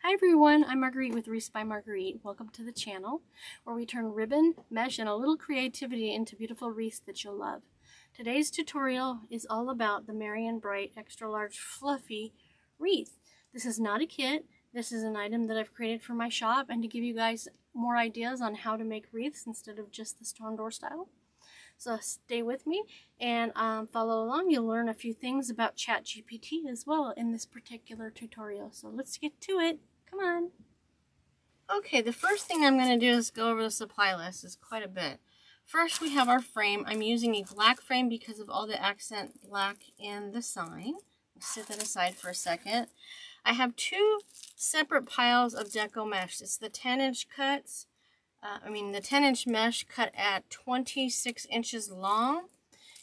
Hi everyone, I'm Marguerite with Wreaths by Marguerite. Welcome to the channel where we turn ribbon, mesh, and a little creativity into beautiful wreaths that you'll love. Today's tutorial is all about the Merry and Bright Extra Large Fluffy Wreath. This is not a kit. This is an item that I've created for my shop and to give you guys more ideas on how to make wreaths instead of just the storm door style. So stay with me and follow along. You'll learn a few things about ChatGPT as well in this particular tutorial. So let's get to it. Come on. Okay, the first thing I'm going to do is go over the supply list. It's quite a bit. First, we have our frame. I'm using a black frame because of all the accent black in the sign. Let's set that aside for a second. I have two separate piles of Deco mesh. It's the 10-inch cuts. The 10-inch mesh cut at 26 inches long.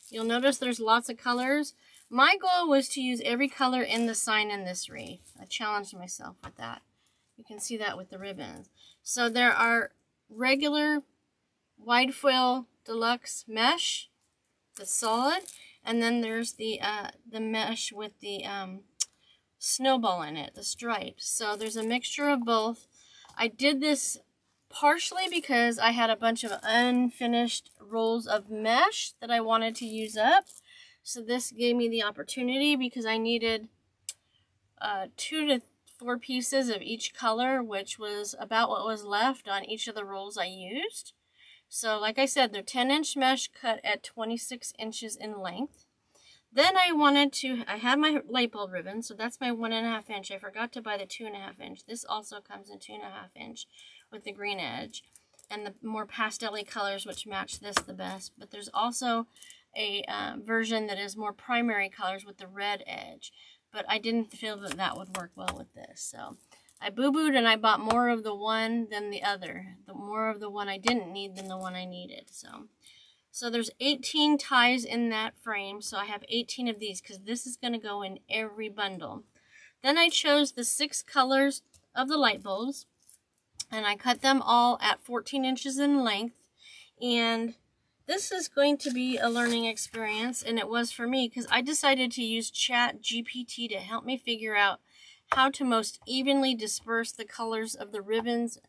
You'll notice there's lots of colors. My goal was to use every color in the sign in this wreath. I challenged myself with that. You can see that with the ribbons. So there are regular wide foil deluxe mesh, the solid, and then there's the mesh with the snowball in it, the stripes. So there's a mixture of both. I did this partially because I had a bunch of unfinished rolls of mesh that I wanted to use up. So this gave me the opportunity because I needed 2 to 4 pieces of each color, which was about what was left on each of the rolls I used. So like I said, they're 10-inch mesh cut at 26 inches in length. Then I had my light bulb ribbon, so that's my 1.5 inch. I forgot to buy the 2.5 inch. This also comes in 2.5 inch with the green edge and the more pastel-y colors, which match this the best. But there's also a version that is more primary colors with the red edge. But I didn't feel that that would work well with this. So I boo-booed and I bought more of the one than the other. The more of the one I didn't need than the one I needed. So there's 18 ties in that frame. So I have 18 of these because this is going to go in every bundle. Then I chose the 6 colors of the light bulbs. And I cut them all at 14 inches in length. And this is going to be a learning experience, and it was for me because I decided to use ChatGPT to help me figure out how to most evenly disperse the colors of the ribbons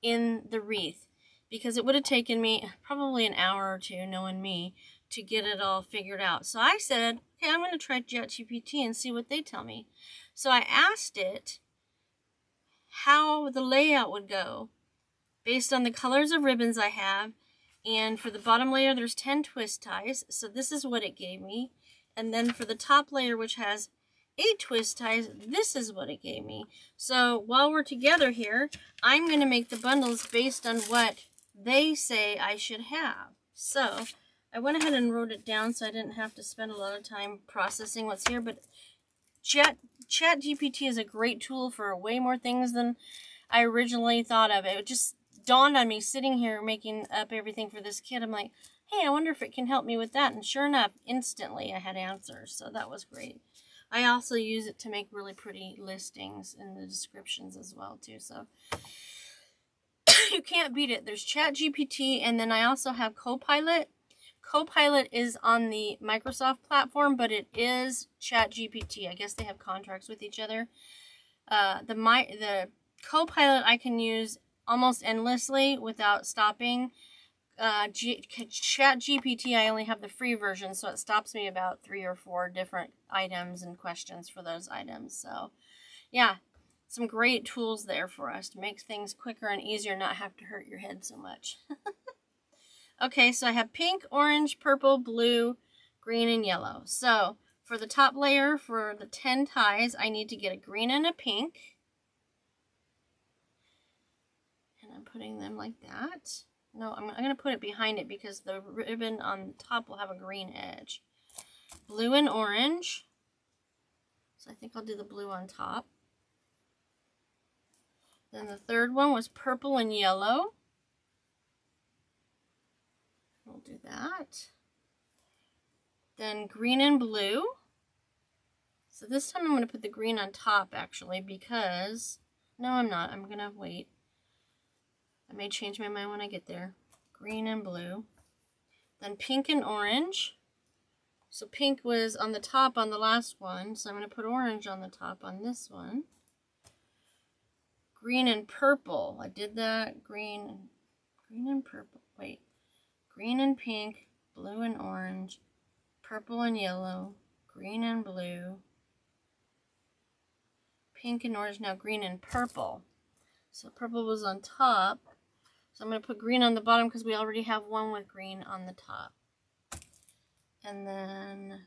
in the wreath, because it would have taken me probably an hour or two, knowing me, to get it all figured out. So I said, okay, I'm going to try ChatGPT and see what they tell me. So I asked it how the layout would go based on the colors of ribbons I have. And for the bottom layer, there's 10 twist ties. So this is what it gave me. And then for the top layer, which has 8 twist ties, this is what it gave me. So while we're together here, I'm going to make the bundles based on what they say I should have. So I went ahead and wrote it down so I didn't have to spend a lot of time processing what's here. But ChatGPT is a great tool for way more things than I originally thought of. It just dawned on me sitting here making up everything for this kit. I'm like, hey, I wonder if it can help me with that. And sure enough, instantly I had answers. So that was great. I also use it to make really pretty listings in the descriptions as well too. So you can't beat it. There's ChatGPT, and then I also have Copilot. Copilot is on the Microsoft platform, but it is ChatGPT. I guess they have contracts with each other. The Copilot I can use almost endlessly without stopping. ChatGPT, I only have the free version, so it stops me about 3 or 4 different items and questions for those items. So yeah, some great tools there for us to make things quicker and easier, not have to hurt your head so much. Okay, so I have pink, orange, purple, blue, green, and yellow. So for the top layer, for the 10 ties, I need to get a green and a pink. And I'm putting them like that. No, I'm going to put it behind it because the ribbon on top will have a green edge. Blue and orange. So I think I'll do the blue on top. Then the third one was purple and yellow. We'll do that. Then green and blue. So this time I'm going to put the green on top actually because, no I'm not, I'm going to wait. I may change my mind when I get there. Green and blue. Then pink and orange. So pink was on the top on the last one, so I'm going to put orange on the top on this one. green and purple. I did that. Green and purple. Wait. Green and pink, blue and orange, purple and yellow, green and blue, pink and orange, now green and purple. So purple was on top. So I'm going to put green on the bottom because we already have one with green on the top. And then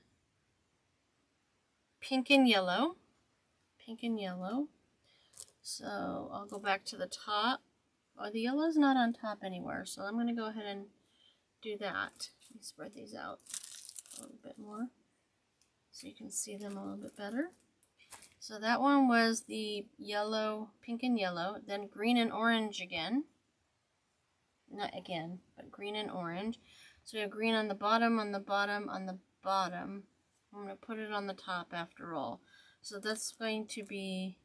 pink and yellow. Pink and yellow. So I'll go back to the top. Oh, the yellow's not on top anywhere. So I'm going to go ahead and do that. Let me spread these out a little bit more so you can see them a little bit better. So that one was the yellow, pink and yellow, then green and orange again. Not again, but green and orange. So we have green on the bottom, on the bottom, on the bottom. I'm going to put it on the top after all. So that's going to be,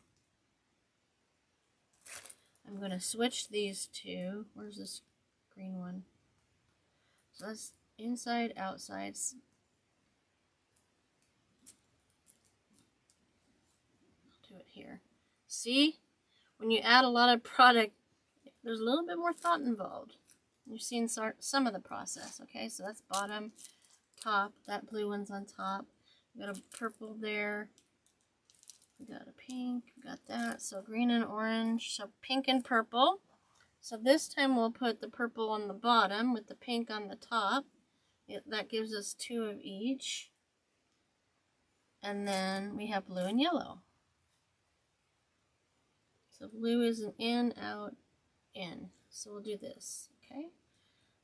I'm going to switch these two. Where's this green one? So that's inside, outside. I'll do it here. See? When you add a lot of product, there's a little bit more thought involved. You've seen some of the process, okay? So that's bottom, top. That blue one's on top. We got a purple there. We got a pink. We got that. So green and orange. So pink and purple. So this time we'll put the purple on the bottom with the pink on the top. That gives us two of each. And then we have blue and yellow. So blue is an in, out, in. So we'll do this, okay?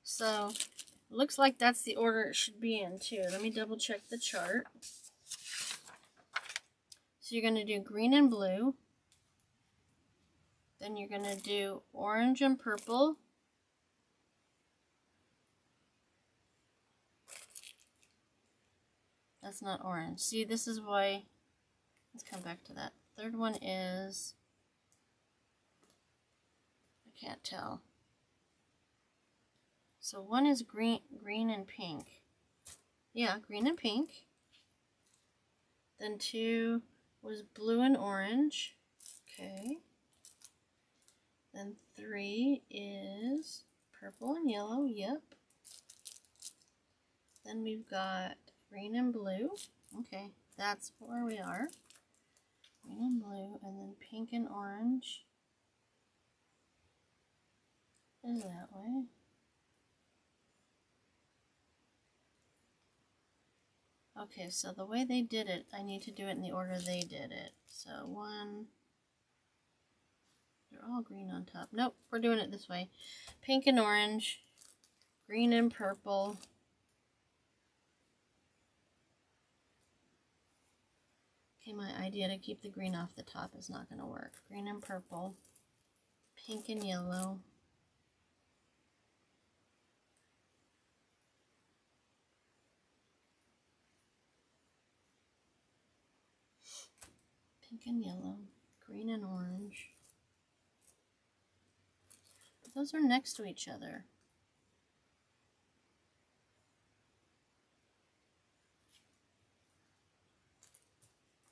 So it looks like that's the order it should be in too. Let me double check the chart. So you're going to do green and blue. Then you're going to do orange and purple. That's not orange. See, this is why, let's come back to that. Third one is, I can't tell. So one is green and pink. Yeah, green and pink. Then two was blue and orange. Okay. Then three is purple and yellow. Yep. Then we've got green and blue. Okay, that's where we are. Green and blue, and then pink and orange is that way. Okay, so the way they did it, I need to do it in the order they did it. So one, they're all green on top. Nope, we're doing it this way. Pink and orange, green and purple, okay, my idea to keep the green off the top is not going to work. Green and purple, pink and yellow, pink and yellow, green and orange. But those are next to each other.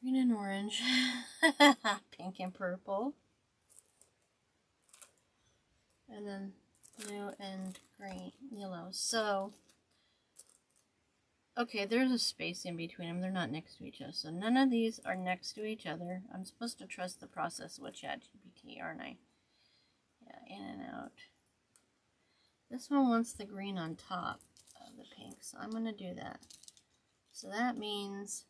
Green and orange, pink and purple, and then blue and green, yellow. So, okay, there's a space in between them. They're not next to each other. So none of these are next to each other. I'm supposed to trust the process with ChatGPT, aren't I? Yeah, in and out. This one wants the green on top of the pink, so I'm going to do that. So that means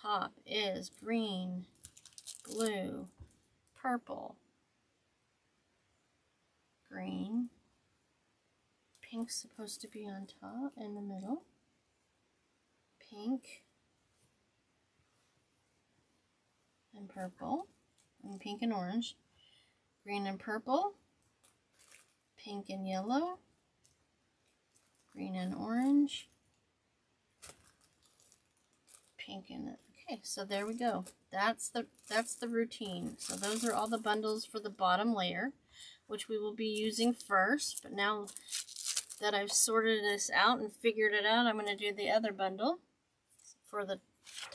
top is green, blue, purple, green, pink's supposed to be on top in the middle, pink and purple, and pink and orange, green and purple, pink and yellow, green and orange, pink and okay, so there we go. That's the routine. So those are all the bundles for the bottom layer, which we will be using first. But now that I've sorted this out and figured it out, I'm going to do the other bundle for the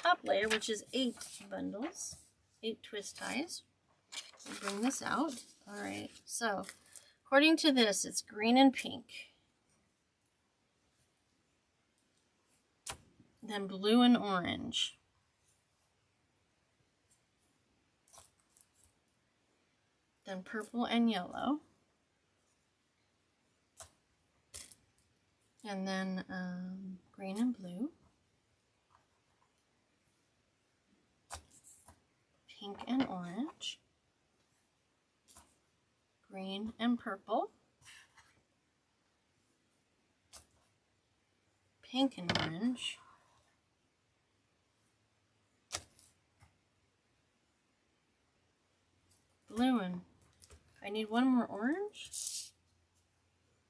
top layer, which is 8 bundles, 8 twist ties. Bring this out. All right, so according to this, it's green and pink. Then blue and orange. Then purple and yellow. And then green and blue. Pink and orange. Green and purple. Pink and orange. Blue and... I need one more orange.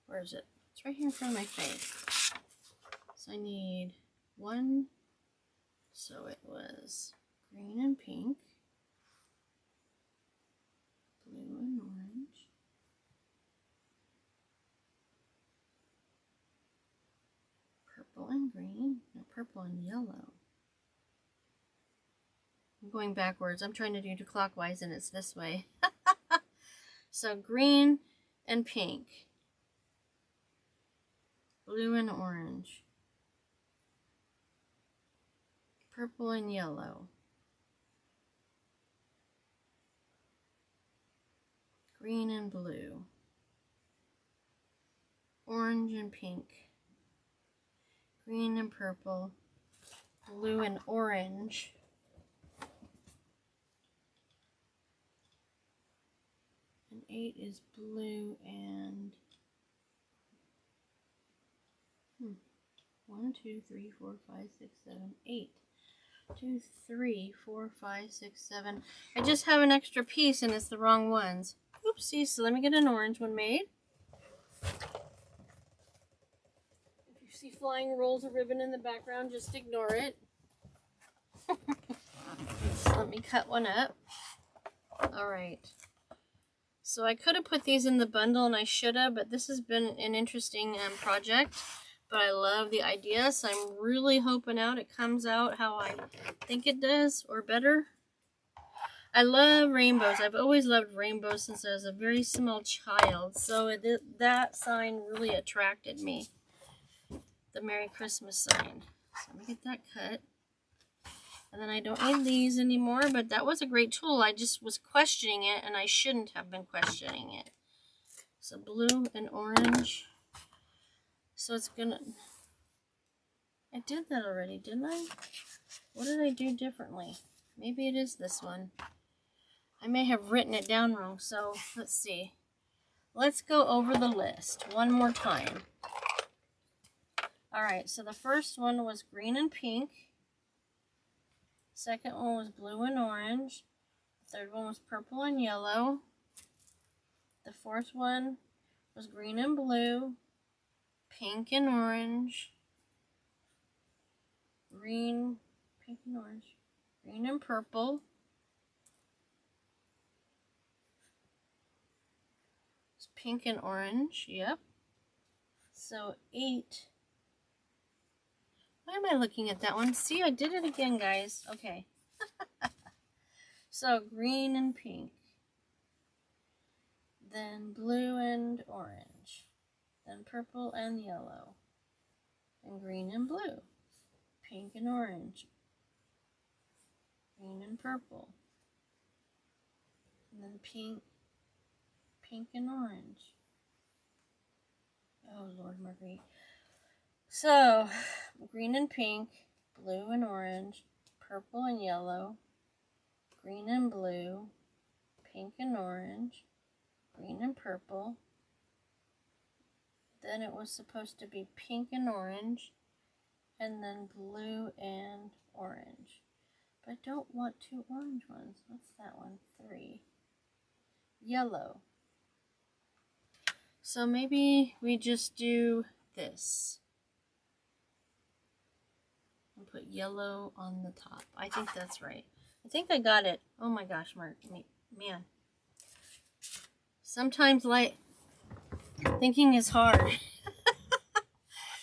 Where is it? It's right here in front of my face. So I need one. So it was green and pink. Blue and orange. Purple and green. No, purple and yellow. I'm going backwards. I'm trying to do clockwise and it's this way. So green and pink. Blue and orange. Purple and yellow. Green and blue. Orange and pink. Green and purple. Blue and orange. And 8 is blue and 1, 2, 3, 4, 5, 6, 7, 8. 2, 3, 4, 5, 6, 7. I just have an extra piece and it's the wrong ones. Oopsie, so let me get an orange one made. If you see flying rolls of ribbon in the background, just ignore it. So let me cut one up. Alright. So I could have put these in the bundle and I should have, but this has been an interesting project. But I love the idea, so I'm really hoping it comes out how I think it does, or better. I love rainbows. I've always loved rainbows since I was a very small child, so that sign really attracted me. The Merry Christmas sign. So let me get that cut. And then I don't need these anymore, but that was a great tool. I just was questioning it, and I shouldn't have been questioning it. So blue and orange. So it's gonna... I did that already, didn't I? What did I do differently? Maybe it is this one. I may have written it down wrong, so let's see. Let's go over the list one more time. Alright, so the first one was green and pink. Second one was blue and orange. The third one was purple and yellow. The fourth one was green and blue. Pink and orange. Green, pink and orange. Green and purple. It's pink and orange, yep. So 8. Why am I looking at that one? See, I did it again, guys. Okay. So green and pink. Then blue and orange. Then purple and yellow. And green and blue. Pink and orange. Green and purple. And then pink and orange. Oh, Lord, Marguerite. So, green and pink, blue and orange, purple and yellow, green and blue, pink and orange, green and purple. Then it was supposed to be pink and orange, and then blue and orange. But I don't want 2 orange ones. What's that one? 3. Yellow. So maybe we just do this. And put yellow on the top. I think that's right. I think I got it. Oh my gosh, man. Sometimes thinking is hard.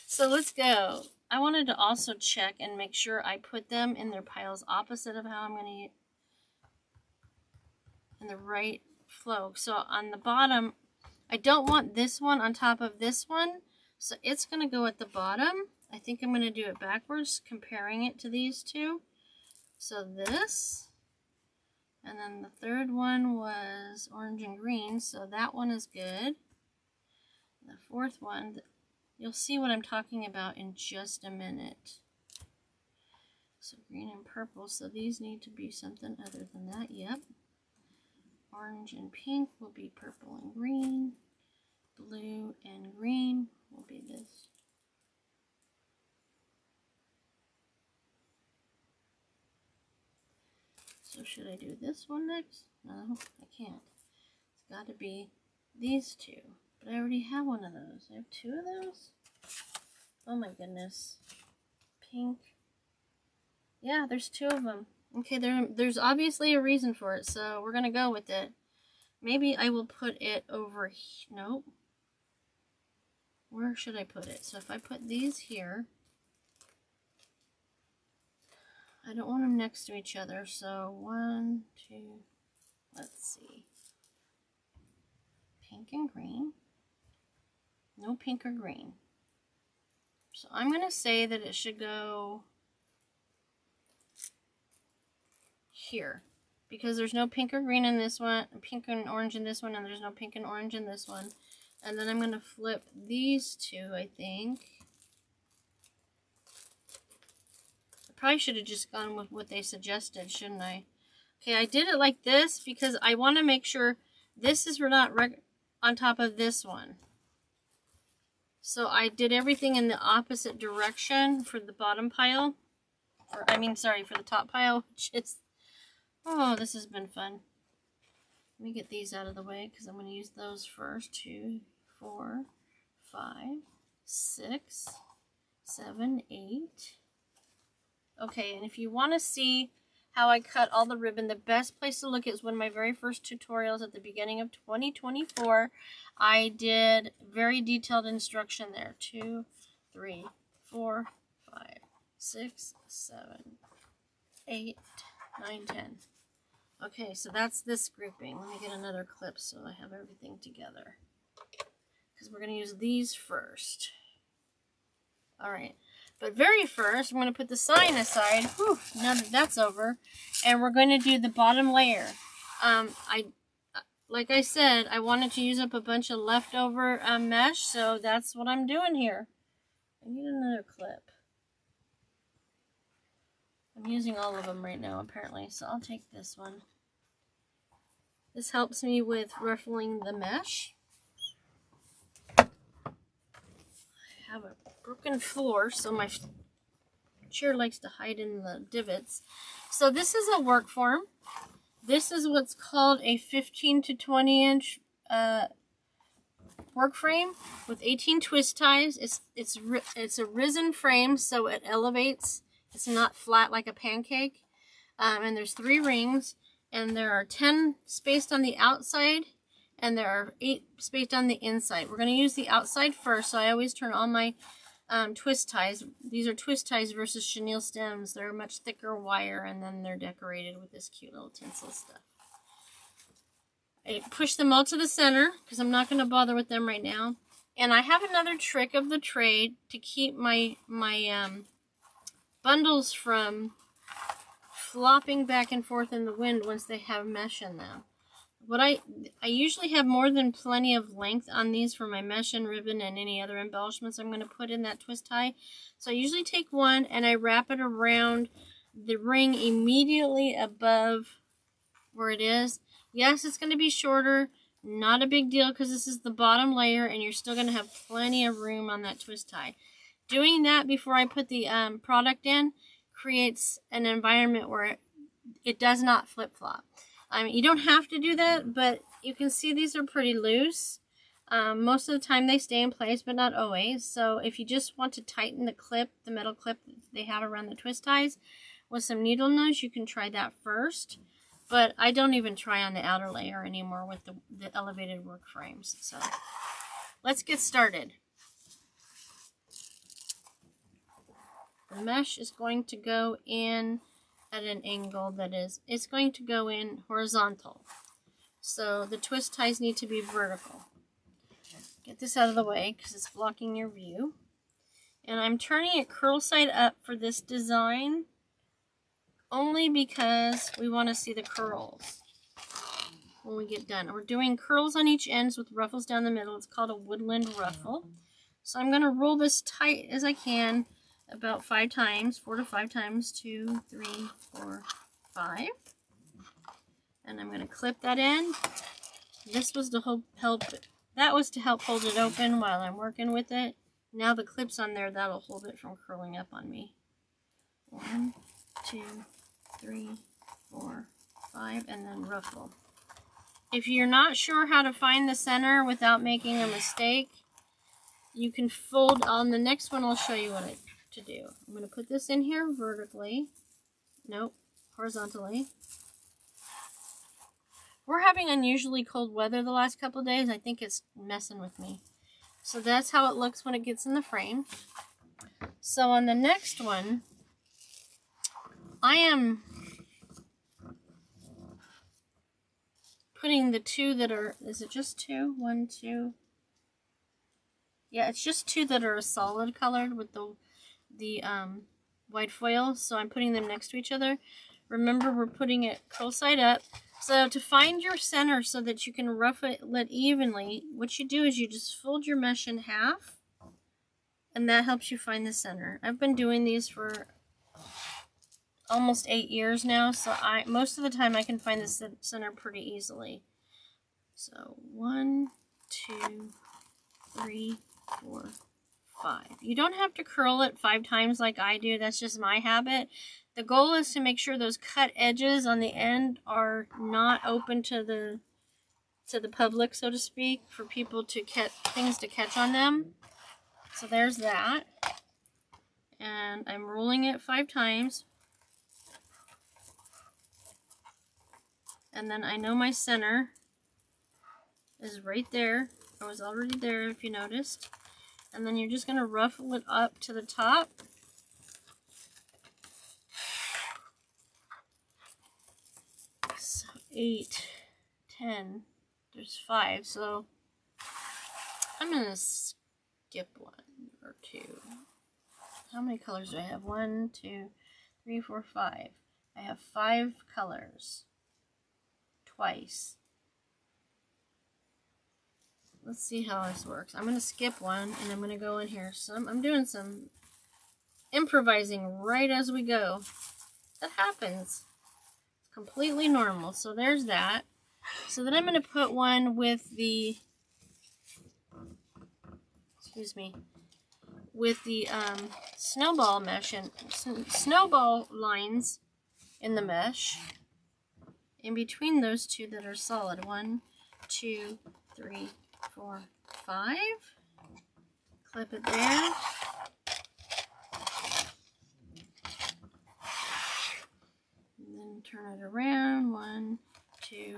So let's go. I wanted to also check and make sure I put them in their piles opposite of how I'm going to in the right flow. So on the bottom, I don't want this one on top of this one, so it's going to go at the bottom. I think I'm going to do it backwards, comparing it to these two. So this, and then the third one was orange and green, so that one is good. The fourth one, you'll see what I'm talking about in just a minute. So green and purple, so these need to be something other than that. Yep. Orange and pink will be purple and green. Blue and green will be this. So should I do this one next? No, I can't. It's got to be these two. But I already have one of those. I have two of those? Oh my goodness. Pink. Yeah, there's two of them. Okay, there's obviously a reason for it, so we're going to go with it. Maybe I will put it over here. Nope. Where should I put it? So if I put these here, I don't want them next to each other. So 1, 2, let's see. Pink and green. No pink or green. So I'm going to say that it should go here, because there's no pink or green in this one, pink and orange in this one, and there's no pink and orange in this one. And then I'm going to flip these two, I think. I probably should have just gone with what they suggested, shouldn't I? Okay, I did it like this because I want to make sure this is not on top of this one. So I did everything in the opposite direction for the bottom pile. Or, I mean, sorry, for the top pile, which is... Oh, this has been fun. Let me get these out of the way because I'm going to use those first. 2, 4, 5, 6, 7, 8. Okay, and if you want to see how I cut all the ribbon, the best place to look is one of my very first tutorials at the beginning of 2024. I did very detailed instruction there. 2, 3, 4, 5, 6, 7, 8, 9, 10. Okay, so that's this grouping. Let me get another clip so I have everything together, because we're going to use these first. Alright, but very first, I'm going to put the sign aside. Whew, now that that's over, and we're going to do the bottom layer. Like I said, I wanted to use up a bunch of leftover mesh, so that's what I'm doing here. I need another clip. I'm using all of them right now, apparently, so I'll take this one. This helps me with ruffling the mesh. I have a broken floor, so my chair likes to hide in the divots. So this is a work form. This is what's called a 15 to 20 inch work frame with 18 twist ties. It's a risen frame, so it elevates. It's not flat like a pancake. And there's 3 rings, and there are 10 spaced on the outside, and there are 8 spaced on the inside. We're going to use the outside first, so I always turn on my twist ties. These are twist ties versus chenille stems. They're much thicker wire, and then they're decorated with this cute little tinsel stuff. I push them all to the center because I'm not going to bother with them right now. And I have another trick of the trade to keep my bundles from flopping back and forth in the wind once they have mesh in them. What I usually have more than plenty of length on these for my mesh and ribbon and any other embellishments I'm going to put in that twist tie. So I usually take one and I wrap it around the ring immediately above where it is. Yes, it's going to be shorter. Not a big deal because this is the bottom layer and you're still going to have plenty of room on that twist tie. Doing that before I put the product in creates an environment where it does not flip-flop. I mean, you don't have to do that, but you can see these are pretty loose. Most of the time they stay in place, but not always. So if you just want to tighten the clip, the metal clip that they have around the twist ties with some needle nose, you can try that first. But I don't even try on the outer layer anymore with the elevated work frames. So let's get started. The mesh is going to go in at an angle that is, it's going to go in horizontal. So the twist ties need to be vertical. Get this out of the way because it's blocking your view. And I'm turning it curl side up for this design only because we want to see the curls when we get done. We're doing curls on each ends with ruffles down the middle. It's called a woodland ruffle. So I'm going to roll this tight as I can about 5 times, 4 to 5 times, 2, 3, 4, 5. And I'm going to clip that in. This was to help, that was to help hold it open while I'm working with it. Now the clip's on there, that'll hold it from curling up on me. 1, 2, 3, 4, 5, and then ruffle. If you're not sure how to find the center without making a mistake, you can fold on the next one. I'll show you what to do. I'm going to put this in here vertically. Nope, horizontally. We're having unusually cold weather the last couple of days. I think it's messing with me. So that's how it looks when it gets in the frame. So on the next one, I am putting the 2 that are, is it just 2? 1, 2. Yeah, it's just 2 that are a solid colored with the white foil. So I'm putting them next to each other. Remember, we're putting it curl side up. So to find your center so that you can ruffle it evenly, what you do is you just fold your mesh in half, and that helps you find the center. I've been doing these for almost 8 years now, so most of the time I can find the center pretty easily. So 1, 2, 3, 4, 5. You don't have to curl it 5 times like I do. That's just my habit. The goal is to make sure those cut edges on the end are not open to the public, so to speak, for people to catch things to catch on them. So there's that. And I'm rolling it 5 times. And then I know my center is right there. I was already there if you noticed. And then you're just going to ruffle it up to the top. So 8, 10, there's 5. So I'm going to skip 1 or 2. How many colors do I have? 1, 2, 3, 4, 5. I have 5 colors. Twice. Let's see how this works. I'm going to skip 1 and I'm going to go in here. So I'm doing some improvising right as we go. That happens. It's completely normal. So there's that. So then I'm going to put one with the, with the snowball mesh and snowball lines in the mesh. In between those 2 that are solid. 1, 2, 3, 4, 5. Clip it there. And then turn it around. 1, 2,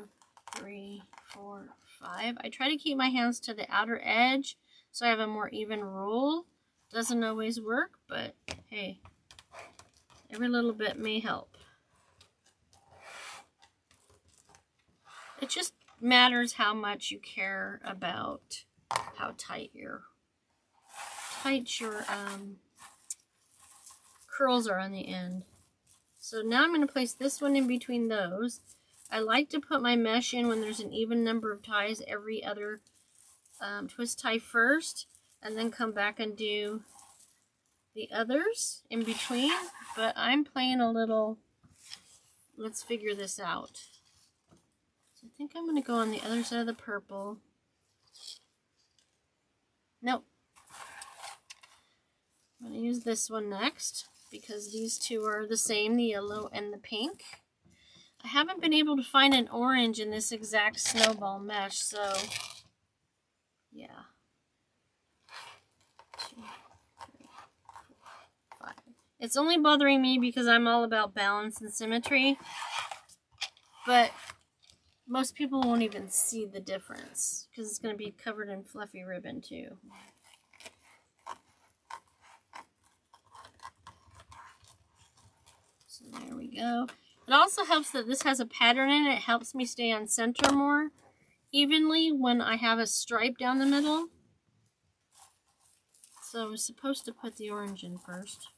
3, 4, 5. I try to keep my hands to the outer edge so I have a more even roll. Doesn't always work, but hey, every little bit may help. It just matters how much you care about how tight your curls are on the end. So now I'm going to place this one in between those. I like to put my mesh in when there's an even number of ties every other twist tie first, and then come back and do the others in between. But I'm playing a little, let's figure this out. I think I'm going to go on the other side of the purple. Nope. I'm going to use this one next because these 2 are the same, the yellow and the pink. I haven't been able to find an orange in this exact snowball mesh, so yeah. 2, 3, 4, 5. It's only bothering me because I'm all about balance and symmetry, but most people won't even see the difference because it's going to be covered in fluffy ribbon too. So there we go. It also helps that this has a pattern in it. It helps me stay on center more evenly when I have a stripe down the middle. So I was supposed to put the orange in first.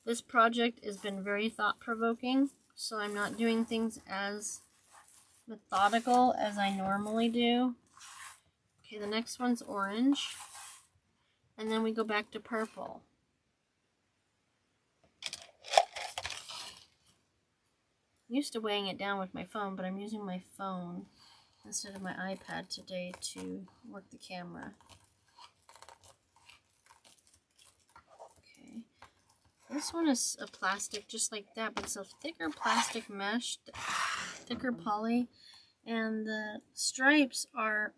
This project has been very thought-provoking, so I'm not doing things as methodical as I normally do. Okay, the next one's orange. And then we go back to purple. I'm used to weighing it down with my phone, but I'm using my phone instead of my iPad today to work the camera. Okay. This one is a plastic just like that, but it's a thicker plastic mesh, thicker poly, and the stripes are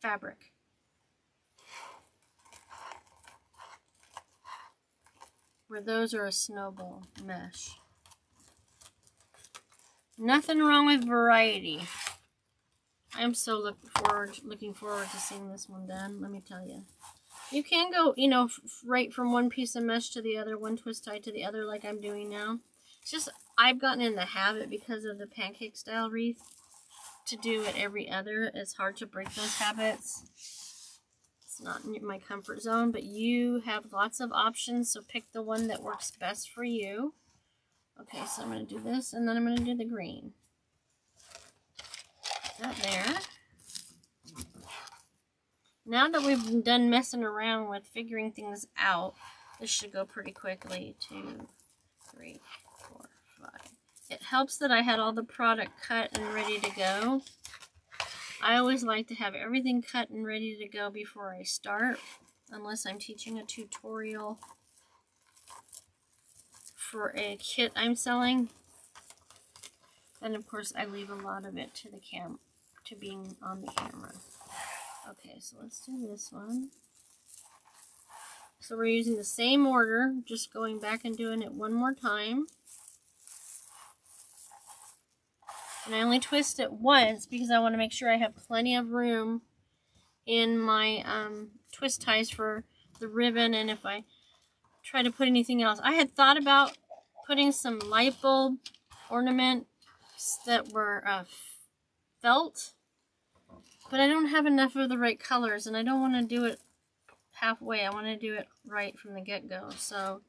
fabric. Where those are a snowball mesh. Nothing wrong with variety. I'm so looking forward to seeing this one done, let me tell you. You can go, you know, right from one piece of mesh to the other, one twist tie to the other like I'm doing now. It's just, I've gotten in the habit because of the pancake style wreath to do it every other. It's hard to break those habits. It's not in my comfort zone, but you have lots of options, so pick the one that works best for you. Okay, so I'm going to do this, and then I'm going to do the green. Put that there. Now that we've done messing around with figuring things out, this should go pretty quickly. 2, 3, 4, 5. It helps that I had all the product cut and ready to go. I always like to have everything cut and ready to go before I start, unless I'm teaching a tutorial for a kit I'm selling. And of course I leave a lot of it to the to being on the camera. Okay, so let's do this one. So we're using the same order, just going back and doing it one more time. And I only twist it once because I want to make sure I have plenty of room in my twist ties for the ribbon, and if I try to put anything else. I had thought about putting some light bulb ornaments that were felt, but I don't have enough of the right colors, and I don't want to do it halfway. I want to do it right from the get-go, so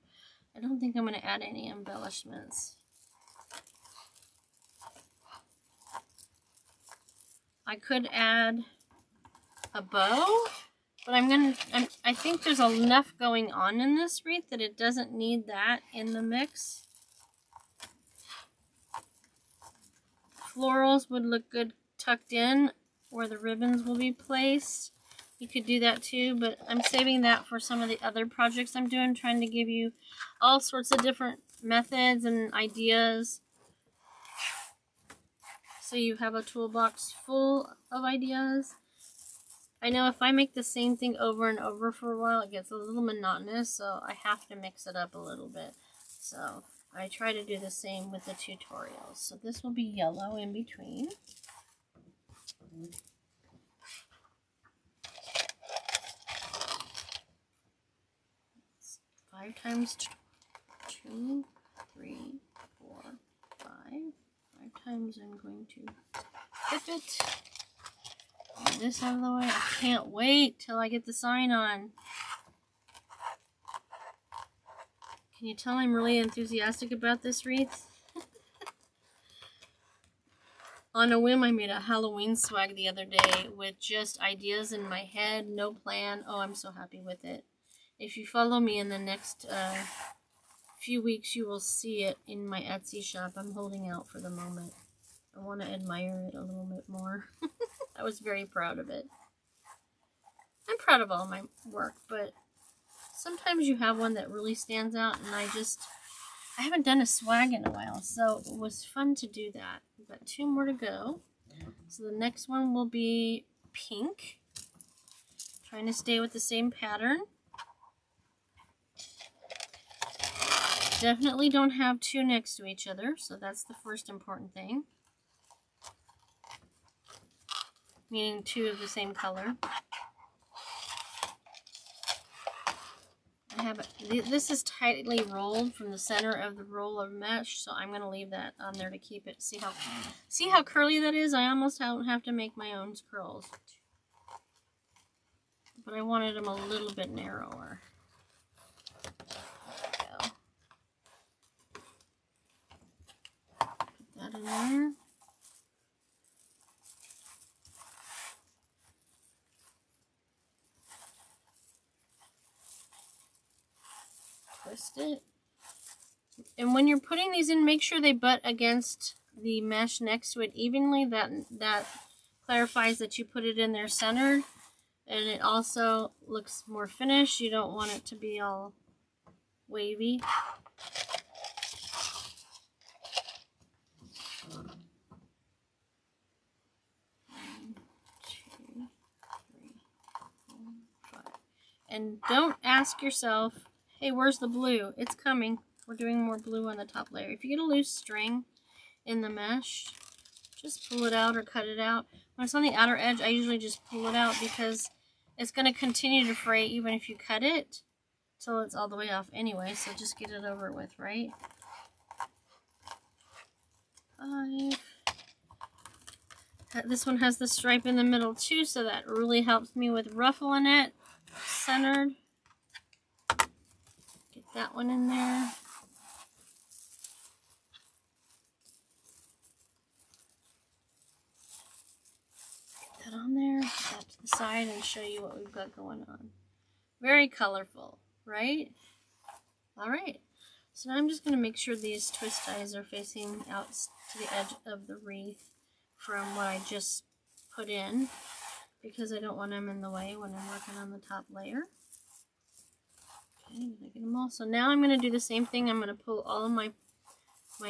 I don't think I'm going to add any embellishments. I could add a bow, but I think there's enough going on in this wreath that it doesn't need that in the mix. Florals would look good tucked in where the ribbons will be placed. You could do that too, but I'm saving that for some of the other projects I'm doing, trying to give you all sorts of different methods and ideas, so you have a toolbox full of ideas. I know if I make the same thing over and over for a while, it gets a little monotonous, so I have to mix it up a little bit. So I try to do the same with the tutorials. So this will be yellow in between. It's 5 times 2, 3, 4, 5. 5 times I'm going to flip it. Get this out of the way. I can't wait till I get the sign on. Can you tell I'm really enthusiastic about this wreath? On a whim, I made a Halloween swag the other day with just ideas in my head, no plan. Oh, I'm so happy with it. If you follow me in the next few weeks, you will see it in my Etsy shop. I'm holding out for the moment. I want to admire it a little bit more. I was very proud of it. I'm proud of all my work, but sometimes you have one that really stands out, and I haven't done a swag in a while, so it was fun to do that. We've got 2 more to go. So the next one will be pink. Trying to stay with the same pattern. Definitely don't have 2 next to each other, so that's the first important thing. Meaning 2 of the same color. I I have this is tightly rolled from the center of the roll of mesh, so I'm going to leave that on there to keep it. See how curly that is? I almost don't have to make my own curls. But I wanted them a little bit narrower. There we go. Put that in there. Twist it. And when you're putting these in, make sure they butt against the mesh next to it evenly. That clarifies that you put it in there centered. And it also looks more finished. You don't want it to be all wavy. One, two, 3, 4, 5. And don't ask yourself, hey, where's the blue? It's coming. We're doing more blue on the top layer. If you get a loose string in the mesh, just pull it out or cut it out. When it's on the outer edge, I usually just pull it out because it's going to continue to fray even if you cut it till it's all the way off anyway. So just get it over with, right? 5. This one has the stripe in the middle too, so that really helps me with ruffling it. Centered. Get that one in there. Get that on there. Put that to the side and show you what we've got going on. Very colorful, right? Alright. So now I'm just going to make sure these twist ties are facing out to the edge of the wreath from what I just put in, because I don't want them in the way when I'm working on the top layer. Okay, did I get them all? So now I'm going to do the same thing. I'm going to pull all of my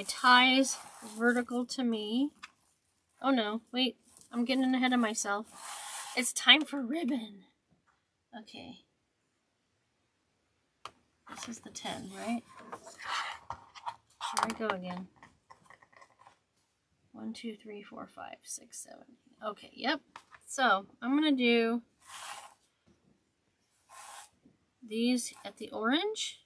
ties vertical to me. Oh no, wait, I'm getting ahead of myself. It's time for ribbon. Okay. This is the 10, right? Here I go again. 1, 2, 3, 4, 5, 6, 7. Okay, yep. So I'm going to do these at the orange.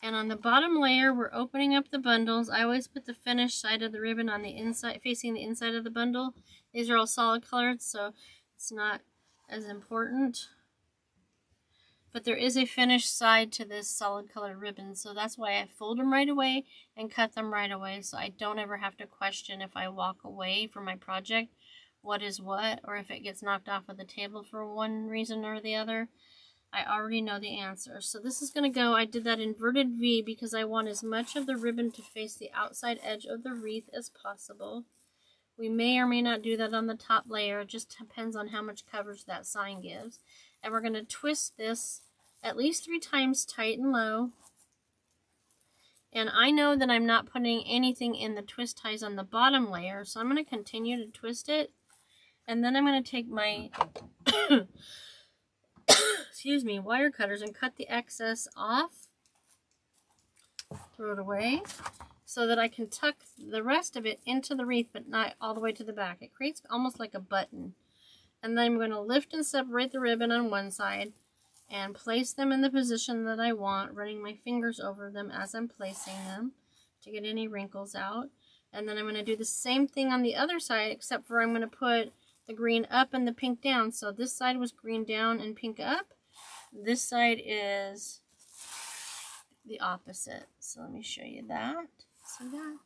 And on the bottom layer, we're opening up the bundles. I always put the finished side of the ribbon on the inside, facing the inside of the bundle. These are all solid colored, so it's not as important. But there is a finished side to this solid colored ribbon, so that's why I fold them right away and cut them right away, so I don't ever have to question if I walk away from my project what is what, or if it gets knocked off of the table for one reason or the other. I already know the answer. So this is going to go, I did that inverted V because I want as much of the ribbon to face the outside edge of the wreath as possible. We may or may not do that on the top layer. It just depends on how much coverage that sign gives. And we're going to twist this at least 3 times tight and low. And I know that I'm not putting anything in the twist ties on the bottom layer, so I'm going to continue to twist it. And then I'm going to take my excuse me, wire cutters and cut the excess off. Throw it away so that I can tuck the rest of it into the wreath, but not all the way to the back. It creates almost like a button. And then I'm going to lift and separate the ribbon on one side and place them in the position that I want, running my fingers over them as I'm placing them to get any wrinkles out. And then I'm going to do the same thing on the other side, except for I'm going to put the green up and the pink down. So this side was green down and pink up. This side is the opposite. So let me show you that. See that?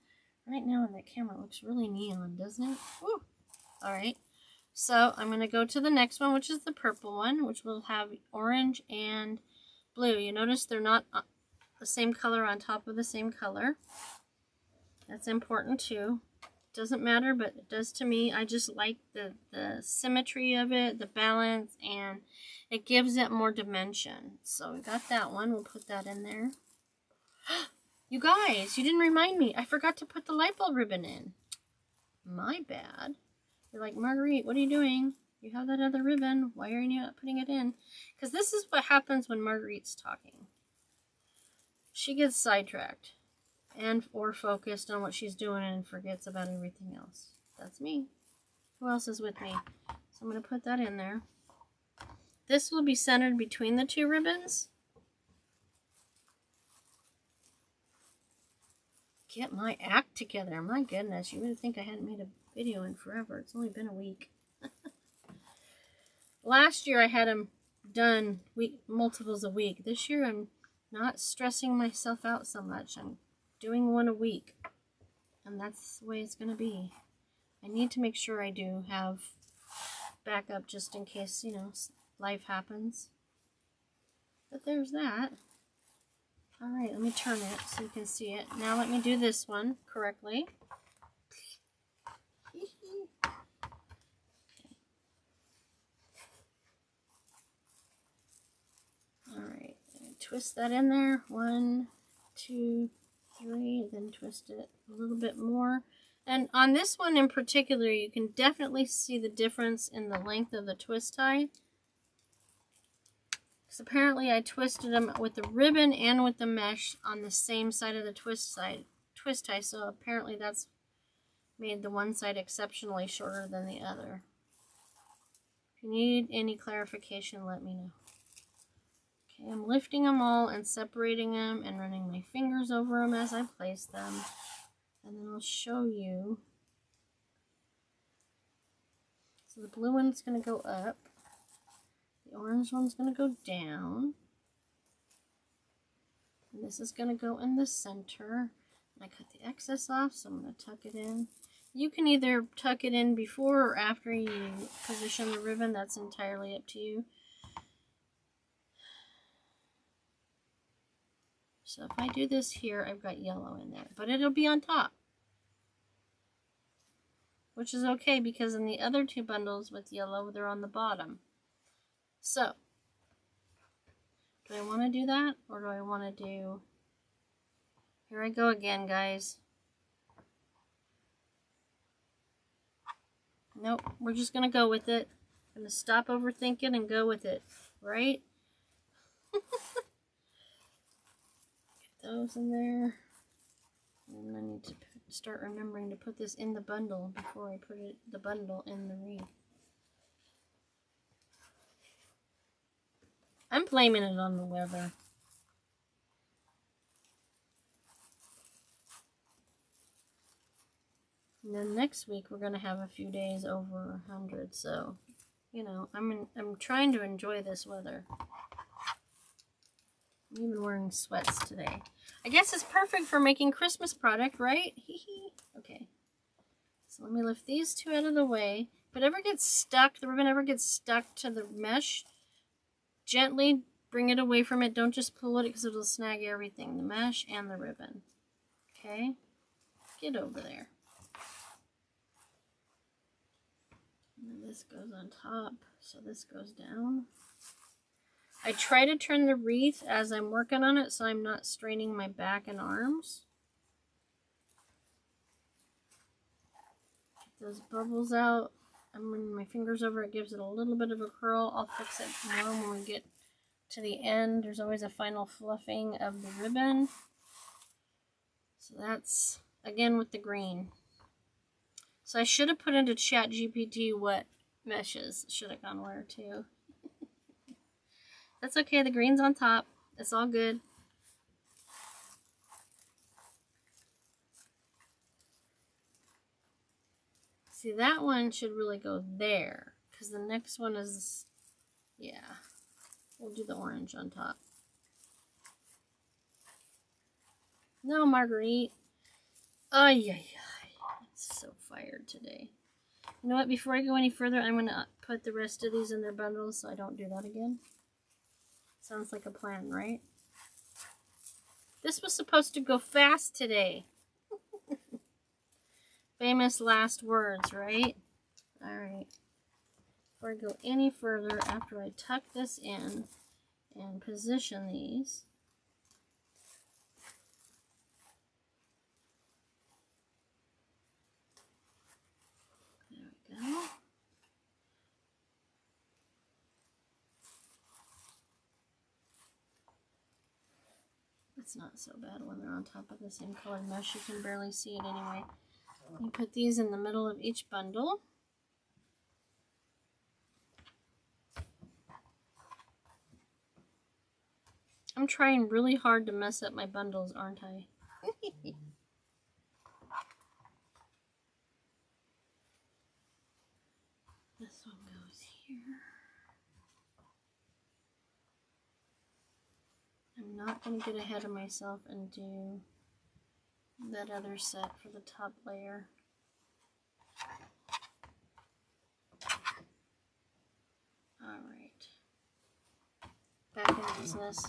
Right now in the camera it looks really neon, doesn't it? Woo! Alright. So I'm going to go to the next one, which is the purple one, which will have orange and blue. You notice they're not the same color on top of the same color. That's important too. Doesn't matter, but it does to me. I just like the symmetry of it, the balance, and it gives it more dimension. So we got that one. We'll put that in there. You guys, you didn't remind me. I forgot to put the light bulb ribbon in. My bad. You're like, Marguerite, what are you doing? You have that other ribbon. Why are you not putting it in? Because this is what happens when Marguerite's talking. She gets sidetracked and or focused on what she's doing and forgets about everything else. That's me. Who else is with me? So I'm going to put that in there. This will be centered between the 2 ribbons. get my act together. My goodness, you would think I hadn't made a video in forever. It's only been a week. Last year I had them done multiples a week. This year I'm not stressing myself out so much. I'm doing one a week. And that's the way it's going to be. I need to make sure I do have backup just in case, you know, life happens. But there's that. Alright, let me turn it so you can see it. Now let me do this one correctly. Alright, twist that in there. 1, 2, 3, then twist it a little bit more. And on this one in particular, you can definitely see the difference in the length of the twist tie. Because apparently I twisted them with the ribbon and with the mesh on the same side of the twist tie. So apparently that's made the one side exceptionally shorter than the other. If you need any clarification, let me know. Okay, I'm lifting them all and separating them and running my fingers over them as I place them. And then I'll show you. So the blue one's going to go up. The orange one's going to go down. And this is going to go in the center. I cut the excess off, so I'm going to tuck it in. You can either tuck it in before or after you position the ribbon. That's entirely up to you. So if I do this here, I've got yellow in there, but it'll be on top. Which is okay because in the other two bundles with yellow, they're on the bottom. So, do I want to do that or do I want to do... Here I go again, guys. Nope, we're just going to go with it. I'm going to stop overthinking and go with it, right? Get those in there. And I need to start remembering to put this in the bundle before I put the bundle in the wreath. I'm blaming it on the weather. And then next week we're going to have a few days over 100, so, you know, I'm trying to enjoy this weather. I'm even wearing sweats today. I guess it's perfect for making Christmas product, right? Okay. So let me lift these two out of the way. If it ever gets stuck, the ribbon ever gets stuck to the mesh, gently bring it away from it. Don't just pull it because it'll snag everything, the mesh and the ribbon. Okay? Get over there. And this goes on top, so this goes down. I try to turn the wreath as I'm working on it so I'm not straining my back and arms. Get those bubbles out. I'm running my fingers over it, gives it a little bit of a curl. I'll fix it more when we get to the end. There's always a final fluffing of the ribbon. So that's, again, with the green. So I should have put into ChatGPT what meshes should have gone where too. That's okay, the green's on top. It's all good. See, that one should really go there, because the next one is, yeah, we'll do the orange on top. No, Marguerite. Ay, ay, ay. It's so fired today. You know what, before I go any further, I'm going to put the rest of these in their bundles so I don't do that again. Sounds like a plan, right? This was supposed to go fast today. Famous last words, right? Alright. Before I go any further, after I tuck this in and position these, there we go. It's not so bad when they're on top of the same colored mesh. You can barely see it anyway. You put these in the middle of each bundle. I'm trying really hard to mess up my bundles, aren't I? I'm not going to get ahead of myself and do that other set for the top layer. Alright. Back in business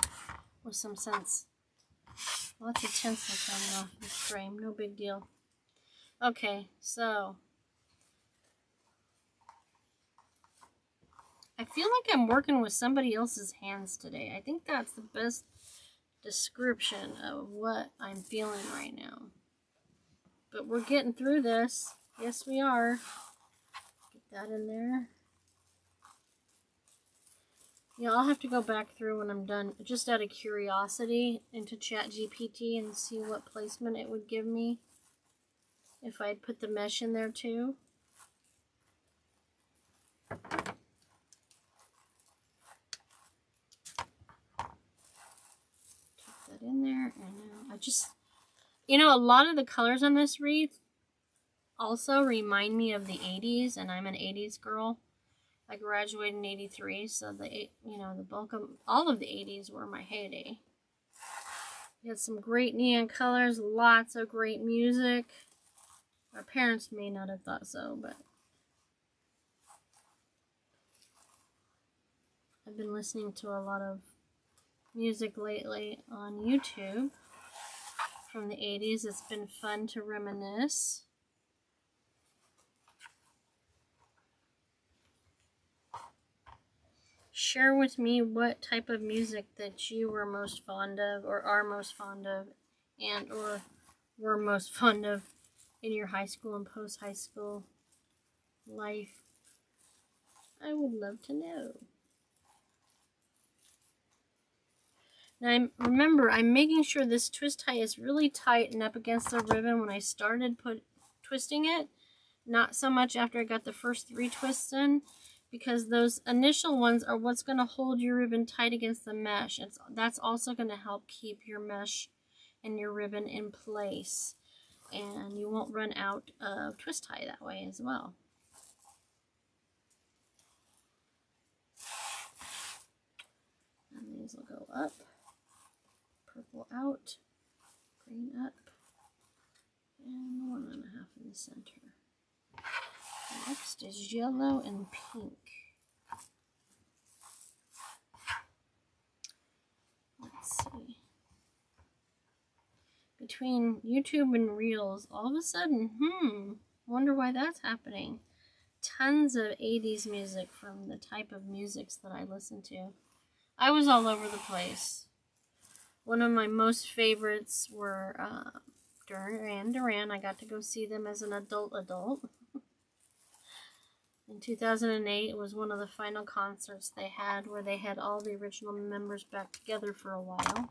with some scents. Lots of tinsel coming off this frame, no big deal. Okay, so I feel like I'm working with somebody else's hands today. I think that's the best description of what I'm feeling right now. But we're getting through this. Yes, we are. Get that in there. Yeah, I'll have to go back through when I'm done, just out of curiosity, into ChatGPT and see what placement it would give me if I'd put the mesh in there too. Tuck that in there, and I just, you know, a lot of the colors on this wreath also remind me of the 80s, and I'm an 80s girl. I graduated in 83, so the bulk of all of the 80s were my heyday. We had some great neon colors, lots of great music. Our parents may not have thought so, but I've been listening to a lot of music lately on YouTube from the 80s. It's been fun to reminisce. Share with me what type of music that you were most fond of, or are most fond of, and or were most fond of in your high school and post-high school life. I would love to know. Now remember, I'm making sure this twist tie is really tight and up against the ribbon when I started twisting it. Not so much after I got the first 3 twists in, because those initial ones are what's going to hold your ribbon tight against the mesh. That's also going to help keep your mesh and your ribbon in place. And you won't run out of twist tie that way as well. And these will go up, purple out, green up, and 1.5 in the center. Next is yellow and pink. Let's see. Between YouTube and Reels, all of a sudden, wonder why that's happening. Tons of 80s music from the type of musics that I listen to. I was all over the place. One of my most favorites were Duran. I got to go see them as an adult. In 2008, it was one of the final concerts they had where they had all the original members back together for a while.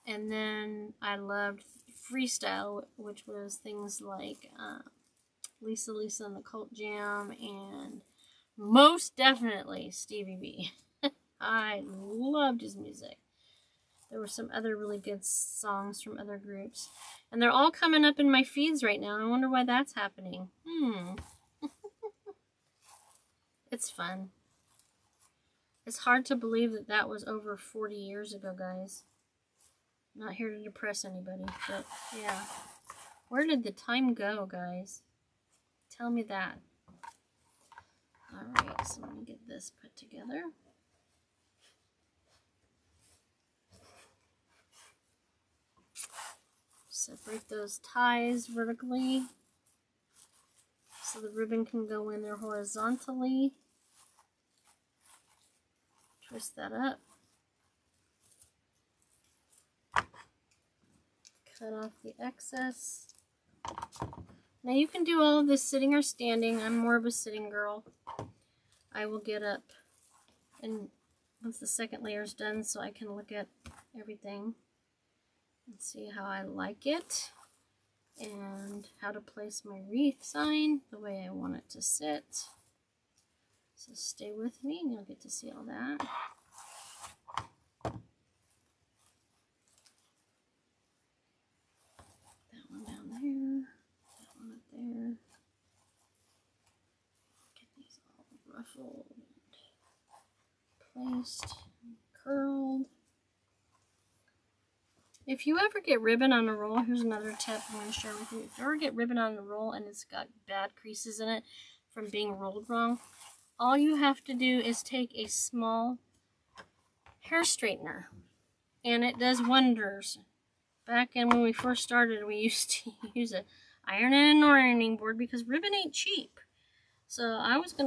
And then I loved Freestyle, which was things like Lisa and the Cult Jam, and most definitely Stevie B. I loved his music. There were some other really good songs from other groups. And they're all coming up in my feeds right now. I wonder why that's happening. It's fun. It's hard to believe that that was over 40 years ago, guys. Not here to depress anybody, but yeah. Where did the time go, guys? Tell me that. Alright, so let me get this put together. Separate those ties vertically so the ribbon can go in there horizontally. Twist that up. Cut off the excess. Now you can do all of this sitting or standing. I'm more of a sitting girl. I will get up and once the second layer is done so I can look at everything and see how I like it and how to place my wreath sign the way I want it to sit. So stay with me and you'll get to see all that. That one down there, that one up there. Get these all ruffled and placed and curled. If you ever get ribbon on a roll, here's another tip I'm going to share with you. If you ever get ribbon on a roll and it's got bad creases in it from being rolled wrong, all you have to do is take a small hair straightener, and it does wonders. Back in when we first started, we used to use an iron and an ironing board because ribbon ain't cheap. So